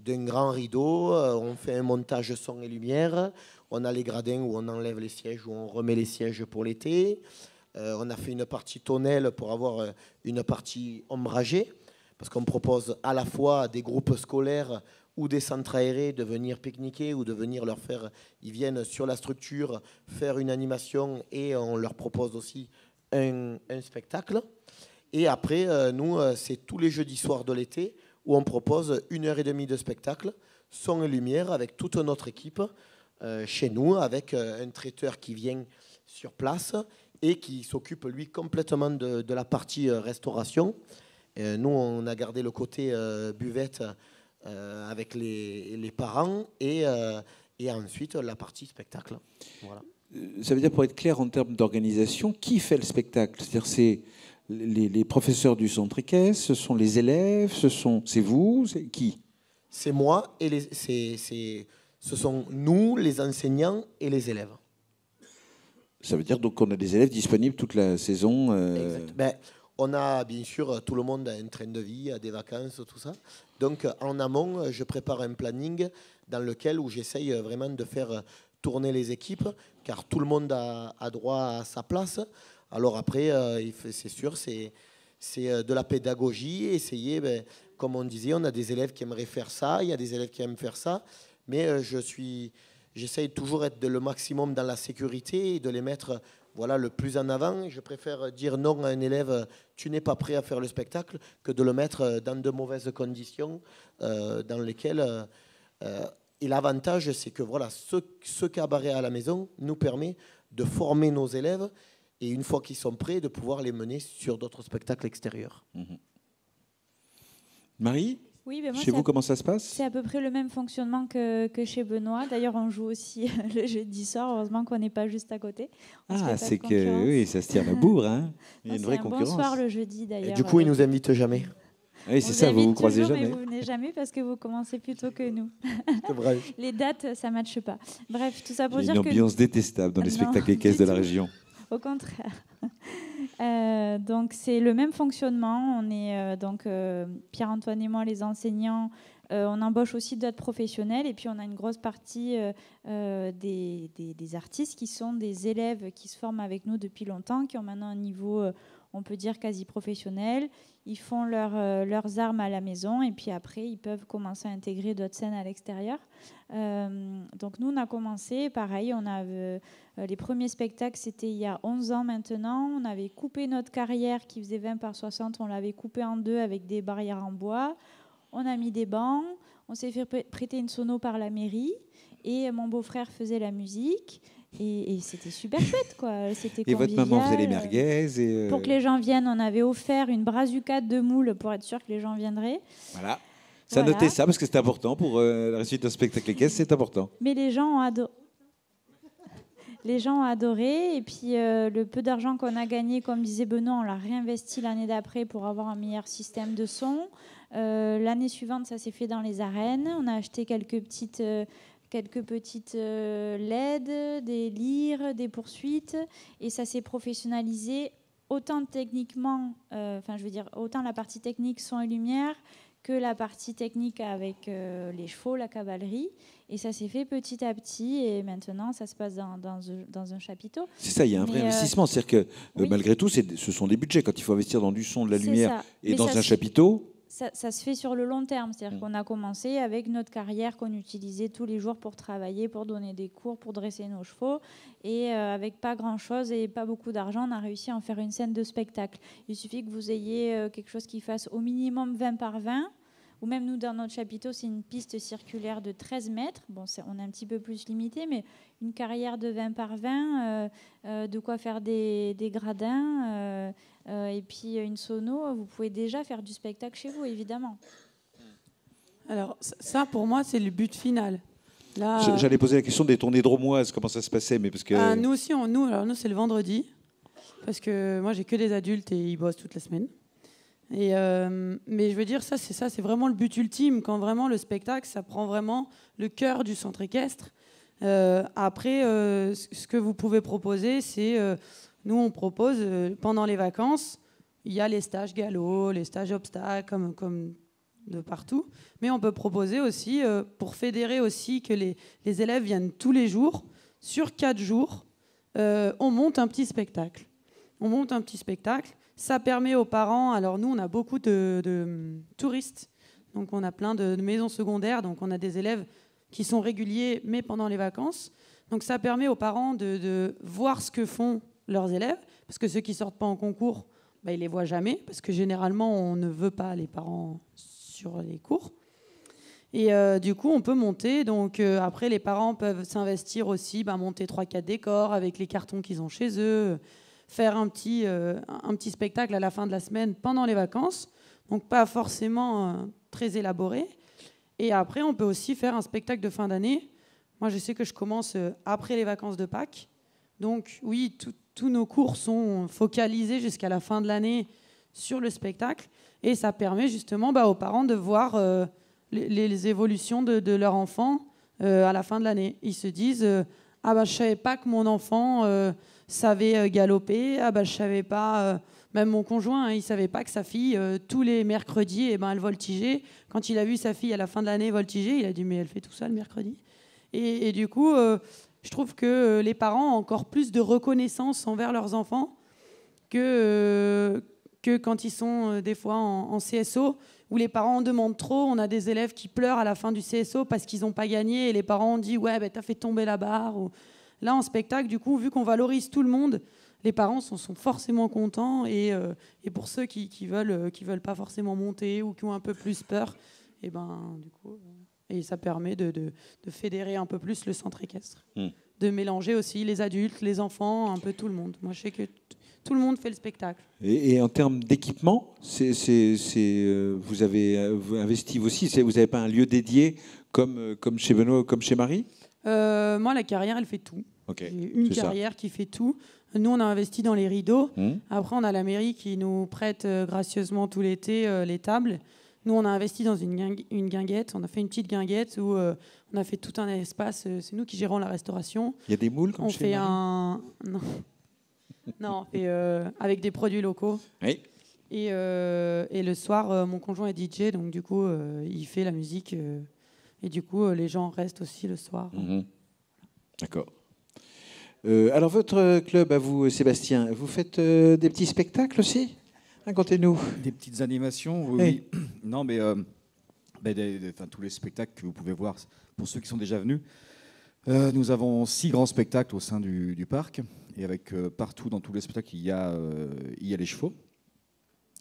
Speaker 5: d'un grand rideau. On fait un montage son et lumière. On a les gradins où on enlève les sièges, où on remet les sièges pour l'été. On a fait une partie tonnelle pour avoir une partie ombragée parce qu'on propose à la fois des groupes scolaires ou des centres aérés de venir pique-niquer ou de venir leur faire... Ils viennent sur la structure faire une animation et on leur propose aussi un spectacle. Et après, nous, c'est tous les jeudis soirs de l'été où on propose 1h30 de spectacle, son et lumière, avec toute notre équipe chez nous, avec un traiteur qui vient sur place et qui s'occupe, lui, complètement de la partie restauration. Nous, on a gardé le côté buvette avec les parents et ensuite la partie spectacle. Voilà.
Speaker 1: Ça veut dire, pour être clair en termes d'organisation, qui fait le spectacle? C'est-à-dire, c'est les professeurs du centre équestre, ce sont les élèves, c'est vous, c'est qui?
Speaker 5: C'est moi et ce sont nous, les enseignants et les élèves.
Speaker 1: Ça veut dire donc qu'on a des élèves disponibles toute la saison.
Speaker 5: Exact. Ben, on a bien sûr, tout le monde a un train de vie, a des vacances, tout ça. Donc en amont, je prépare un planning dans lequel où j'essaye vraiment de faire tourner les équipes, car tout le monde a droit à sa place. Alors après, c'est sûr, c'est de la pédagogie, essayer, comme on disait, on a des élèves qui aimeraient faire ça, il y a des élèves qui aiment faire ça, mais j'essaye toujours d'être le maximum dans la sécurité et de les mettre le plus en avant. Je préfère dire non à un élève, tu n'es pas prêt à faire le spectacle, que de le mettre dans de mauvaises conditions dans lesquelles... et l'avantage, c'est que ce cabaret à la maison nous permet de former nos élèves et une fois qu'ils sont prêts, de pouvoir les mener sur d'autres spectacles extérieurs.
Speaker 1: Mmh. Marie,
Speaker 2: oui, moi,
Speaker 1: chez vous, comment ça se passe?
Speaker 2: C'est à peu près le même fonctionnement que chez Benoît. D'ailleurs, on joue aussi le jeudi soir. Heureusement qu'on n'est pas juste à côté.
Speaker 1: C'est que oui, ça se tient à bourre. Hein. Il y a une vraie concurrence.
Speaker 2: C'est un bon soir le jeudi, d'ailleurs.
Speaker 5: Et du coup, ils nous invitent jamais.
Speaker 1: Oui, c'est ça, vous vous croisez jamais.
Speaker 2: Mais vous venez jamais parce que vous commencez plus tôt que nous.
Speaker 5: C'est vrai.
Speaker 2: Les dates, ça ne matche pas. Bref, tout ça pour
Speaker 1: dire
Speaker 2: dire
Speaker 1: que... Il y a une ambiance détestable dans les spectacles équestres de la région.
Speaker 2: Au contraire. Donc c'est le même fonctionnement. On est Pierre-Antoine et moi, les enseignants. On embauche aussi d'autres professionnels et puis on a une grosse partie des artistes qui sont des élèves qui se forment avec nous depuis longtemps, qui ont maintenant un niveau, on peut dire, quasi professionnel. Ils font leurs armes à la maison et puis après, ils peuvent commencer à intégrer d'autres scènes à l'extérieur. Donc nous, on a commencé, pareil, on a les premiers spectacles, c'était il y a 11 ans maintenant. On avait coupé notre carrière qui faisait 20 par 60, on l'avait coupé en deux avec des barrières en bois. On a mis des bancs, on s'est fait prêter une sono par la mairie et mon beau-frère faisait la musique et c'était super chouette, quoi. C'était
Speaker 1: et
Speaker 2: convivial.
Speaker 1: votre maman faisait les merguez
Speaker 2: Pour que les gens viennent, on avait offert une brazucade de moules pour être sûr que les gens viendraient.
Speaker 1: Voilà. Ça,
Speaker 2: Voilà.
Speaker 1: notez ça parce que c'est important pour la réussite d'un spectacle équestre, c'est important.
Speaker 2: Mais les gens ont adoré. Les gens ont adoré. Et puis, le peu d'argent qu'on a gagné, comme disait Benoît, on l'a réinvesti l'année d'après pour avoir un meilleur système de son. L'année suivante, ça s'est fait dans les arènes. On a acheté quelques petites LED, des lyres, des poursuites. Et ça s'est professionnalisé autant techniquement, autant la partie technique son et lumière que la partie technique avec les chevaux, la cavalerie. Et ça s'est fait petit à petit. Et maintenant, ça se passe dans un chapiteau.
Speaker 1: C'est ça, il y a un vrai investissement. C'est-à-dire que
Speaker 2: Oui.
Speaker 1: malgré tout, ce sont des budgets. Quand il faut investir dans du son, de la
Speaker 2: C'est
Speaker 1: lumière
Speaker 2: ça.
Speaker 1: et
Speaker 2: Mais
Speaker 1: dans
Speaker 2: ça
Speaker 1: un
Speaker 2: se-
Speaker 1: chapiteau,
Speaker 2: Ça se fait sur le long terme. C'est-à-dire qu'on a commencé avec notre carrière qu'on utilisait tous les jours pour travailler, pour donner des cours, pour dresser nos chevaux. Et avec pas grand-chose et pas beaucoup d'argent, on a réussi à en faire une scène de spectacle. Il suffit que vous ayez quelque chose qui fasse au minimum 20 par 20. Ou même nous, dans notre chapiteau, c'est une piste circulaire de 13 mètres. Bon, on est un petit peu plus limité, mais une carrière de 20 par 20, de quoi faire des gradins, et puis une sono, vous pouvez déjà faire du spectacle chez vous, évidemment.
Speaker 3: Alors ça, pour moi, c'est le but final. Là,
Speaker 1: j'allais poser la question des tournées drômoises, comment ça se passait, mais parce que
Speaker 3: nous aussi, nous, c'est le vendredi, parce que moi, j'ai que des adultes et ils bossent toute la semaine. Et mais je veux dire, c'est vraiment le but ultime, quand vraiment le spectacle, ça prend vraiment le cœur du centre équestre. Après, ce que vous pouvez proposer, c'est, nous, on propose, pendant les vacances, il y a les stages galop, les stages obstacles, comme de partout. Mais on peut proposer aussi, pour fédérer aussi que les élèves viennent tous les jours, sur 4 jours, on monte un petit spectacle. Ça permet aux parents, alors nous on a beaucoup de touristes, donc on a plein de maisons secondaires, donc on a des élèves qui sont réguliers mais pendant les vacances. Donc ça permet aux parents de voir ce que font leurs élèves, parce que ceux qui sortent pas en concours, ils les voient jamais, parce que généralement on ne veut pas les parents sur les cours. Et du coup on peut monter, donc après les parents peuvent s'investir aussi, monter 3-4 décors avec les cartons qu'ils ont chez eux, faire un petit spectacle à la fin de la semaine pendant les vacances, donc pas forcément très élaboré. Et après, on peut aussi faire un spectacle de fin d'année. Moi, je sais que je commence après les vacances de Pâques. Donc oui, tous nos cours sont focalisés jusqu'à la fin de l'année sur le spectacle. Et ça permet justement aux parents de voir les évolutions de leur enfant à la fin de l'année. Ils se disent je ne savais pas que mon enfant savait galoper. Je savais pas, même mon conjoint, il ne savait pas que sa fille, tous les mercredis, elle voltigeait. Quand il a vu sa fille à la fin de l'année voltiger, il a dit mais elle fait tout ça le mercredi. Et du coup, je trouve que les parents ont encore plus de reconnaissance envers leurs enfants que quand ils sont des fois en CSO, où les parents en demandent trop. On a des élèves qui pleurent à la fin du CSO parce qu'ils n'ont pas gagné et les parents ont dit ouais, t'as fait tomber la barre. Ou... Là, en spectacle, du coup, vu qu'on valorise tout le monde, les parents sont forcément contents. Et pour ceux qui veulent pas forcément monter ou qui ont un peu plus peur, et du coup, et ça permet de fédérer un peu plus le centre équestre. De mélanger aussi les adultes, les enfants, un peu tout le monde. Moi, je sais que tout le monde fait le spectacle.
Speaker 1: Et en termes d'équipement, vous avez investi aussi. Vous n'avez pas un lieu dédié comme chez Benoît, comme chez Marie?
Speaker 3: Moi, la carrière, elle fait tout.
Speaker 1: Okay.
Speaker 3: J'ai une carrière qui fait tout. Nous, on a investi dans les rideaux. Après, on a la mairie qui nous prête gracieusement tout l'été les tables. Nous, on a investi dans une guinguette. On a fait une petite guinguette où on a fait tout un espace. C'est nous qui gérons la restauration.
Speaker 1: Il y a des moules comme chez Marie?
Speaker 3: Non, on fait avec des produits locaux.
Speaker 1: Oui.
Speaker 3: Et le soir, mon conjoint est DJ, donc du coup, il fait la musique. Et du coup, les gens restent aussi le soir.
Speaker 1: D'accord. Alors, votre club à vous, Sébastien, vous faites des petits spectacles aussi? Racontez-nous.
Speaker 6: Des petites animations, oui. Non, mais tous les spectacles que vous pouvez voir, pour ceux qui sont déjà venus, nous avons 6 grands spectacles au sein du parc. Et avec partout dans tous les spectacles, il y a les chevaux.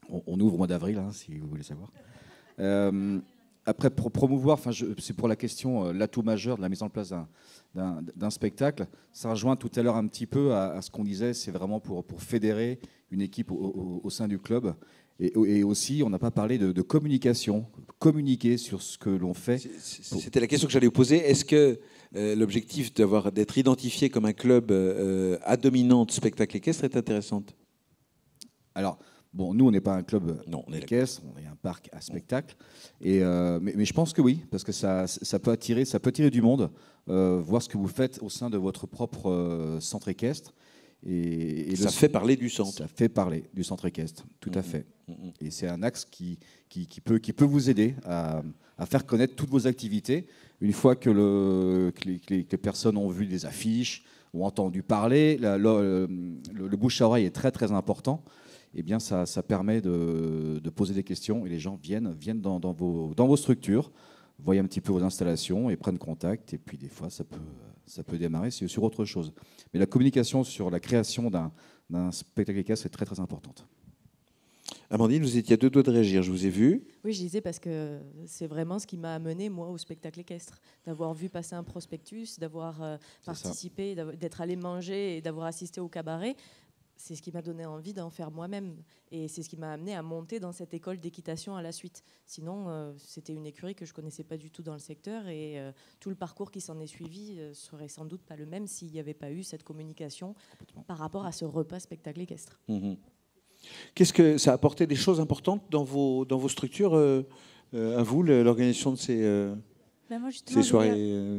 Speaker 6: On ouvre au mois d'avril, si vous voulez savoir. Après, pour promouvoir, c'est pour la question, l'atout majeur de la mise en place d'un spectacle. Ça rejoint tout à l'heure un petit peu à ce qu'on disait, c'est vraiment pour fédérer une équipe au sein du club. Et aussi, on n'a pas parlé de communication, communiquer sur ce que l'on fait.
Speaker 1: C'était la question que j'allais vous poser. Est-ce que l'objectif d'être identifié comme un club à dominante spectacle équestre est intéressante?
Speaker 6: Alors, bon, nous, on n'est pas un club
Speaker 1: on est
Speaker 6: équestre, on est un parc à spectacle. Mais je pense que oui, parce que ça peut attirer du monde, voir ce que vous faites au sein de votre propre centre équestre. Et
Speaker 1: ça fait parler du centre.
Speaker 6: Ça fait parler du centre équestre, tout à fait. Et c'est un axe qui peut vous aider à faire connaître toutes vos activités. Une fois que les personnes ont vu des affiches, ont entendu parler, le bouche à oreille est très très important. Eh bien, ça permet de poser des questions et les gens viennent dans vos structures, voient un petit peu vos installations et prennent contact. Et puis des fois, ça peut démarrer sur autre chose. Mais la communication sur la création d'un spectacle équestre est très très importante.
Speaker 1: Amandine, vous étiez à 2 doigts de réagir, je vous ai vu.
Speaker 4: Oui, je disais parce que c'est vraiment ce qui m'a amené, moi, au spectacle équestre. D'avoir vu passer un prospectus, d'avoir participé, d'être allé manger et d'avoir assisté au cabaret. C'est ce qui m'a donné envie d'en faire moi-même. Et c'est ce qui m'a amené à monter dans cette école d'équitation à la suite. Sinon, c'était une écurie que je ne connaissais pas du tout dans le secteur. Et tout le parcours qui s'en est suivi serait sans doute pas le même s'il n'y avait pas eu cette communication par rapport à ce repas spectacle équestre.
Speaker 1: Qu'est-ce que ça a apporté des choses importantes dans vos structures, à vous, l'organisation de ces soirées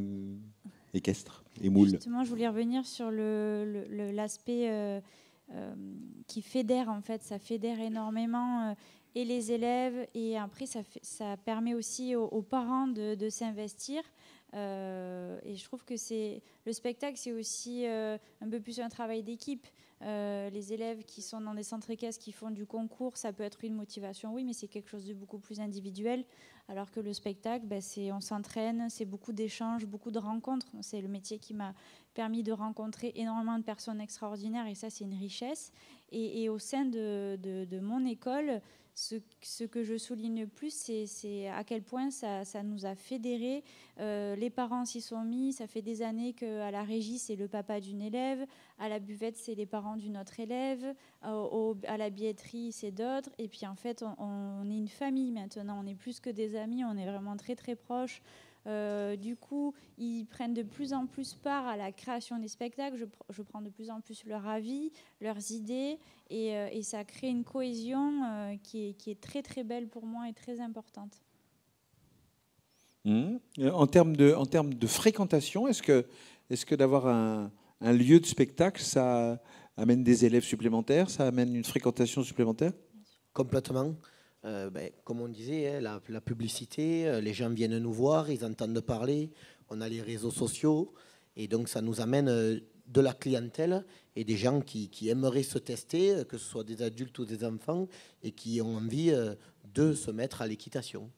Speaker 1: équestres et moules?
Speaker 2: Justement, je voulais revenir sur l'aspect qui fédère, en fait. Ça fédère énormément et les élèves, et après, ça permet aussi aux parents de s'investir. Et je trouve que le spectacle, c'est aussi un peu plus un travail d'équipe. Les élèves qui sont dans des centres équestres, qui font du concours, ça peut être une motivation, oui, mais c'est quelque chose de beaucoup plus individuel. Alors que le spectacle, on s'entraîne, c'est beaucoup d'échanges, beaucoup de rencontres. C'est le métier qui m'a permis de rencontrer énormément de personnes extraordinaires, et ça, c'est une richesse. Et au sein de mon école, ce que je souligne le plus, c'est à quel point ça nous a fédérés. Les parents s'y sont mis. Ça fait des années qu'à la régie, c'est le papa d'une élève. À la buvette, c'est les parents d'une autre élève. À la billetterie, c'est d'autres. Et puis, en fait, on est une famille maintenant. On est plus que des amis. On est vraiment très, très proches. Du coup, ils prennent de plus en plus part à la création des spectacles. Je prends de plus en plus leur avis, leurs idées, et ça crée une cohésion qui est très très belle pour moi et très importante.
Speaker 1: En termes de fréquentation, est-ce que d'avoir un lieu de spectacle, ça amène des élèves supplémentaires, ça amène une fréquentation supplémentaire?
Speaker 5: Complètement. Comme on disait, la publicité, les gens viennent nous voir, ils entendent parler, on a les réseaux sociaux, et donc ça nous amène de la clientèle et des gens qui aimeraient se tester, que ce soit des adultes ou des enfants, et qui ont envie de se mettre à l'équitation.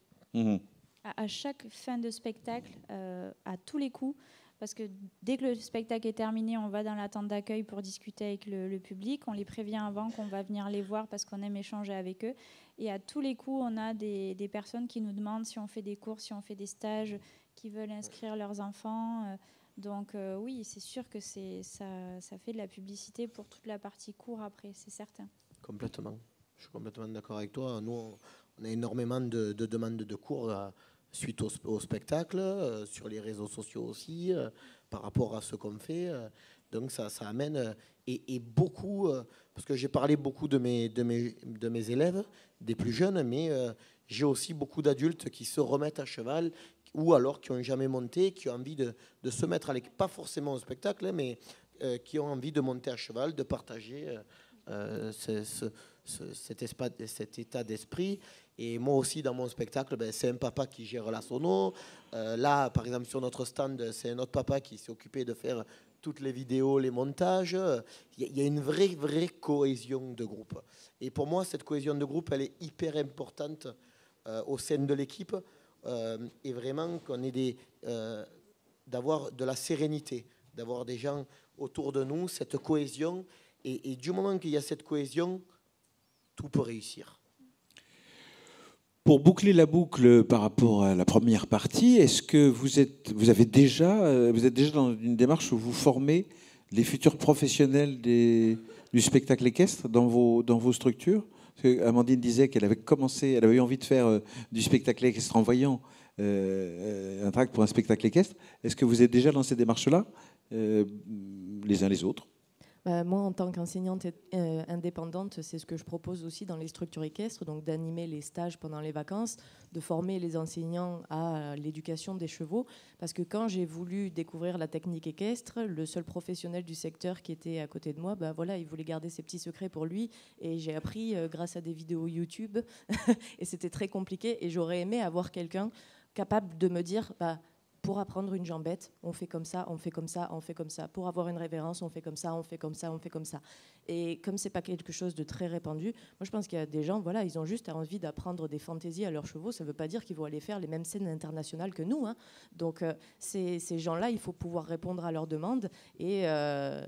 Speaker 2: À chaque fin de spectacle, à tous les coups, parce que dès que le spectacle est terminé, on va dans la tente d'accueil pour discuter avec le public. On les prévient avant qu'on va venir les voir parce qu'on aime échanger avec eux. Et à tous les coups, on a des personnes qui nous demandent si on fait des cours, si on fait des stages, qui veulent inscrire leurs enfants. Donc oui, c'est sûr que ça fait de la publicité pour toute la partie cours après, c'est certain.
Speaker 5: Complètement. Je suis complètement d'accord avec toi. Nous, on a énormément de demandes de cours suite au spectacle, sur les réseaux sociaux aussi, par rapport à ce qu'on fait. Donc ça amène, et beaucoup, parce que j'ai parlé beaucoup de mes élèves, des plus jeunes, mais j'ai aussi beaucoup d'adultes qui se remettent à cheval, ou alors qui n'ont jamais monté, qui ont envie de se mettre à l'équipe, pas forcément au spectacle, mais qui ont envie de monter à cheval, de partager cet état d'esprit. Et moi aussi, dans mon spectacle, c'est un papa qui gère la sono. Là, par exemple, sur notre stand, c'est un autre papa qui s'est occupé de faire toutes les vidéos, les montages. Il y a une vraie cohésion de groupe. Et pour moi, cette cohésion de groupe, elle est hyper importante au sein de l'équipe. Et vraiment, qu'on ait d'avoir de la sérénité, d'avoir des gens autour de nous, cette cohésion. Et du moment qu'il y a cette cohésion, tout peut réussir.
Speaker 1: Pour boucler la boucle par rapport à la première partie, est-ce que vous êtes déjà dans une démarche où vous formez les futurs professionnels du spectacle équestre dans vos structures, Parce que Amandine disait qu'elle avait commencé, elle avait eu envie de faire du spectacle équestre en voyant un tract pour un spectacle équestre. Est-ce que vous êtes déjà dans ces démarches-là, les uns les autres?
Speaker 4: Moi, en tant qu'enseignante indépendante, c'est ce que je propose aussi dans les structures équestres, donc d'animer les stages pendant les vacances, de former les enseignants à l'éducation des chevaux. Parce que quand j'ai voulu découvrir la technique équestre, le seul professionnel du secteur qui était à côté de moi, voilà, il voulait garder ses petits secrets pour lui. Et j'ai appris grâce à des vidéos YouTube. Et c'était très compliqué. Et j'aurais aimé avoir quelqu'un capable de me dire... pour apprendre une jambette, on fait comme ça, on fait comme ça, on fait comme ça. Pour avoir une révérence, on fait comme ça, on fait comme ça, on fait comme ça. Et comme c'est pas quelque chose de très répandu, moi je pense qu'il y a des gens, voilà, ils ont juste envie d'apprendre des fantaisies à leurs chevaux. Ça ne veut pas dire qu'ils vont aller faire les mêmes scènes internationales que nous, hein. Donc ces gens-là, il faut pouvoir répondre à leurs demandes. Et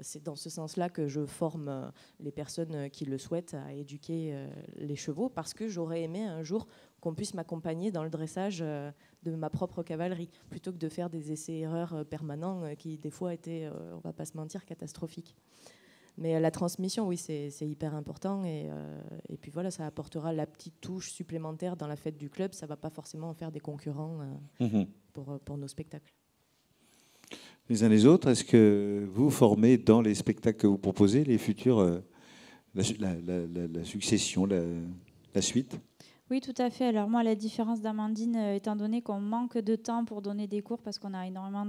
Speaker 4: c'est dans ce sens-là que je forme les personnes qui le souhaitent à éduquer les chevaux, parce que j'aurais aimé un jour qu'on puisse m'accompagner dans le dressage de ma propre cavalerie, plutôt que de faire des essais-erreurs permanents qui, des fois, étaient, on ne va pas se mentir, catastrophiques. Mais la transmission, oui, c'est hyper important. Et puis voilà, ça apportera la petite touche supplémentaire dans la fête du club. Ça ne va pas forcément en faire des concurrents pour nos spectacles.
Speaker 1: Les uns les autres, est-ce que vous formez dans les spectacles que vous proposez les futurs, la succession, la suite?
Speaker 2: Oui, tout à fait. Alors moi, à la différence d'Amandine, étant donné qu'on manque de temps pour donner des cours, parce qu'on a énormément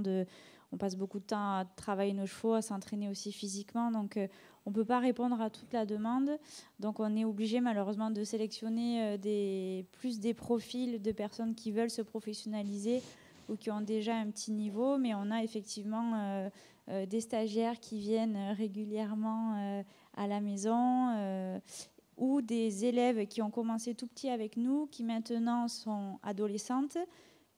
Speaker 2: on passe beaucoup de temps à travailler nos chevaux, à s'entraîner aussi physiquement, donc on ne peut pas répondre à toute la demande. Donc on est obligé malheureusement de sélectionner plus des profils de personnes qui veulent se professionnaliser ou qui ont déjà un petit niveau, mais on a effectivement des stagiaires qui viennent régulièrement à la maison, ou des élèves qui ont commencé tout petits avec nous, qui maintenant sont adolescentes,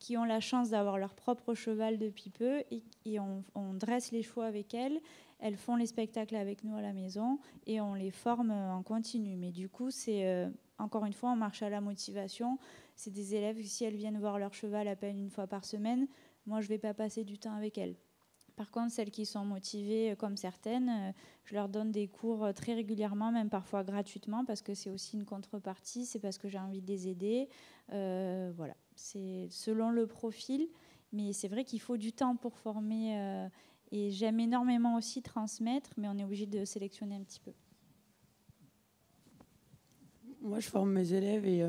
Speaker 2: qui ont la chance d'avoir leur propre cheval depuis peu, et on dresse les chevaux avec elles. Elles font les spectacles avec nous à la maison et on les forme en continu. Mais du coup, c'est encore une fois, on marche à la motivation. C'est des élèves, si elles viennent voir leur cheval à peine une fois par semaine, moi, je ne vais pas passer du temps avec elles. Par contre, celles qui sont motivées, comme certaines, je leur donne des cours très régulièrement, même parfois gratuitement, parce que c'est aussi une contrepartie, c'est parce que j'ai envie de les aider. Voilà, c'est selon le profil, mais c'est vrai qu'il faut du temps pour former, et j'aime énormément aussi transmettre, mais on est obligé de sélectionner un petit peu.
Speaker 3: Moi, je forme mes élèves et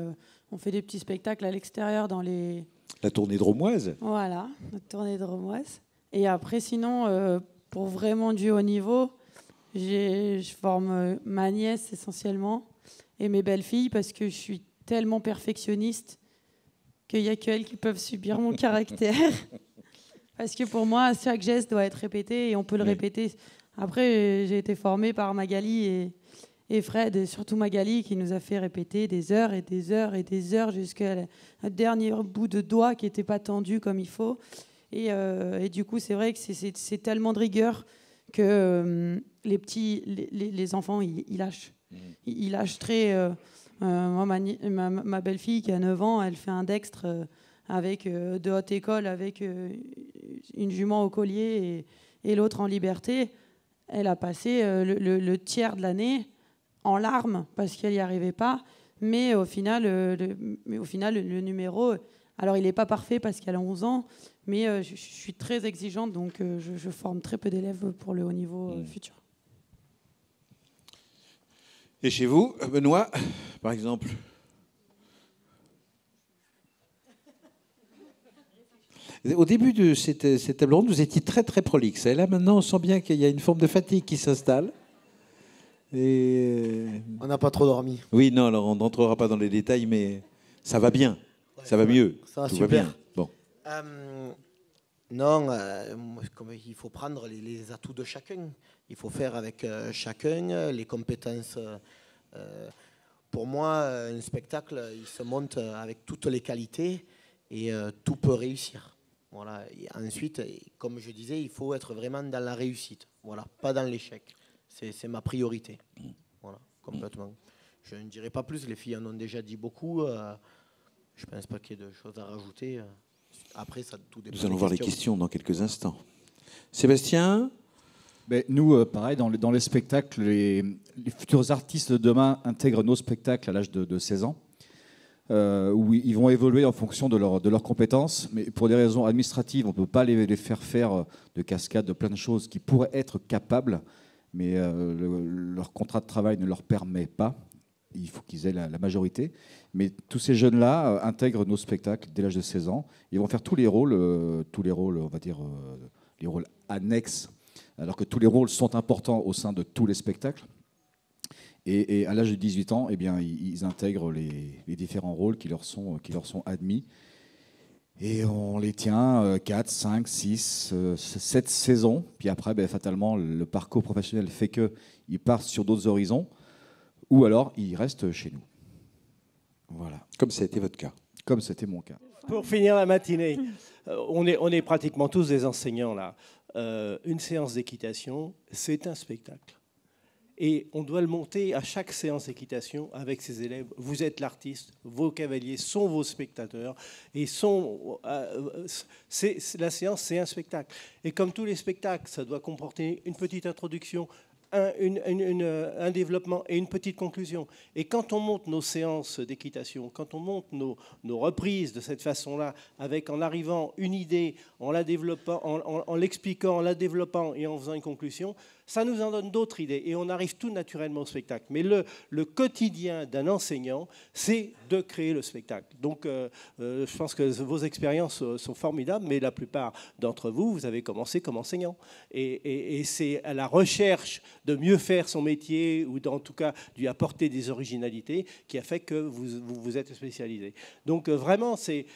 Speaker 3: on fait des petits spectacles à l'extérieur dans les...
Speaker 1: La tournée drômoise.
Speaker 3: Voilà, la tournée drômoise. Et après, sinon, pour vraiment du haut niveau, je forme ma nièce essentiellement et mes belles-filles parce que je suis tellement perfectionniste qu'il n'y a qu'elles qui peuvent subir mon caractère. Parce que pour moi, chaque geste doit être répété et on peut le répéter. Après, j'ai été formée par Magali et Fred, et surtout Magali, qui nous a fait répéter des heures et des heures et des heures jusqu'à un dernier bout de doigt qui n'était pas tendu comme il faut. Et du coup, c'est vrai que c'est tellement de rigueur que les enfants, ils lâchent. Ils lâchent très... moi, ma belle-fille qui a 9 ans, elle fait un dextre avec de haute école, avec une jument au collier et l'autre en liberté. Elle a passé le tiers de l'année en larmes parce qu'elle n'y arrivait pas. Mais au final, le numéro... Alors, il n'est pas parfait parce qu'elle a 11 ans, mais je suis très exigeante, donc je forme très peu d'élèves pour le haut niveau futur.
Speaker 1: Et chez vous, Benoît, par exemple? Au début de cette table ronde, vous étiez très très prolixe. Et là, maintenant, on sent bien qu'il y a une forme de fatigue qui s'installe. Et...
Speaker 5: On n'a pas trop dormi.
Speaker 1: Oui, non, alors on n'entrera pas dans les détails, mais ça va bien. Ça va mieux.
Speaker 5: Ça va
Speaker 1: Tout
Speaker 5: super.
Speaker 1: va bien. Bon.
Speaker 5: Non, comme il faut prendre les atouts de chacun. Il faut faire avec chacun les compétences. Pour moi, un spectacle, il se monte avec toutes les qualités et tout peut réussir. Voilà. Et ensuite, comme je disais, il faut être vraiment dans la réussite. Voilà, pas dans l'échec. C'est ma priorité. Voilà, complètement. Je ne dirai pas plus. Les filles en ont déjà dit beaucoup. Je ne pense pas qu'il y ait de choses à rajouter. Après, ça tout dépend.
Speaker 1: Nous allons voir les questions dans quelques instants. Sébastien,
Speaker 6: Ben, nous, pareil, dans les spectacles, les futurs artistes de demain intègrent nos spectacles à l'âge de 16 ans, où ils vont évoluer en fonction de leurs compétences. Mais pour des raisons administratives, on ne peut pas les faire faire de cascades, de plein de choses qui pourraient être capables, mais leur contrat de travail ne leur permet pas. Il faut qu'ils aient la majorité. Mais tous ces jeunes-là intègrent nos spectacles dès l'âge de 16 ans. Ils vont faire tous les rôles, on va dire, les rôles annexes, alors que tous les rôles sont importants au sein de tous les spectacles. Et à l'âge de 18 ans, eh bien, ils intègrent les différents rôles qui leur sont admis. Et on les tient 4, 5, 6, 7 saisons. Puis après, ben, fatalement, le parcours professionnel fait qu'ils partent sur d'autres horizons, ou alors ils restent chez nous. Voilà.
Speaker 1: Comme ça a été votre cas.
Speaker 6: Comme c'était mon cas.
Speaker 7: Pour finir la matinée, on est pratiquement tous des enseignants là. Une séance d'équitation, c'est un spectacle. Et on doit le monter à chaque séance d'équitation avec ses élèves. Vous êtes l'artiste, vos cavaliers sont vos spectateurs. Et la séance, c'est un spectacle. Et comme tous les spectacles, ça doit comporter une petite introduction, un développement et une petite conclusion. Et quand on monte nos séances d'équitation, quand on monte nos reprises de cette façon-là, en arrivant une idée, en la développant, en l'expliquant, en la développant et en faisant une conclusion, ça nous en donne d'autres idées et on arrive tout naturellement au spectacle. Mais le quotidien d'un enseignant, c'est de créer le spectacle. Donc, je pense que vos expériences sont formidables, mais la plupart d'entre vous, vous avez commencé comme enseignant. Et c'est à la recherche de mieux faire son métier ou en tout cas d'y apporter des originalités qui a fait que vous êtes spécialisé. Donc, vraiment, c'est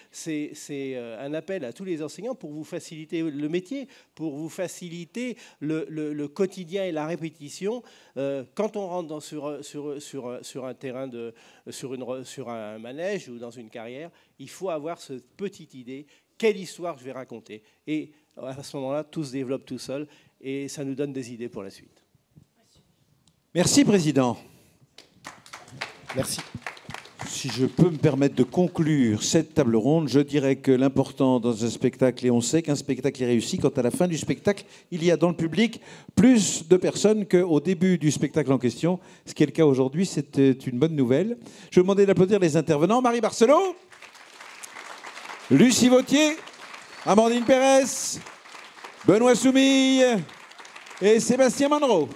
Speaker 7: un appel à tous les enseignants pour vous faciliter le métier, pour vous faciliter le quotidien et la répétition. Quand on rentre sur un terrain, sur un manège ou dans une carrière, il faut avoir cette petite idée, quelle histoire je vais raconter. Et à ce moment-là, tout se développe tout seul et ça nous donne des idées pour la suite.
Speaker 1: Merci, Président.
Speaker 5: Merci.
Speaker 1: Si je peux me permettre de conclure cette table ronde, je dirais que l'important dans un spectacle, et on sait qu'un spectacle est réussi quand à la fin du spectacle, il y a dans le public plus de personnes qu'au début du spectacle en question, ce qui est le cas aujourd'hui, c'est une bonne nouvelle. Je vais vous demander d'applaudir les intervenants. Marie Barcelot, Lucie Vautier, Amandine Pérez, Benoît Soumille et Sébastien Monroe.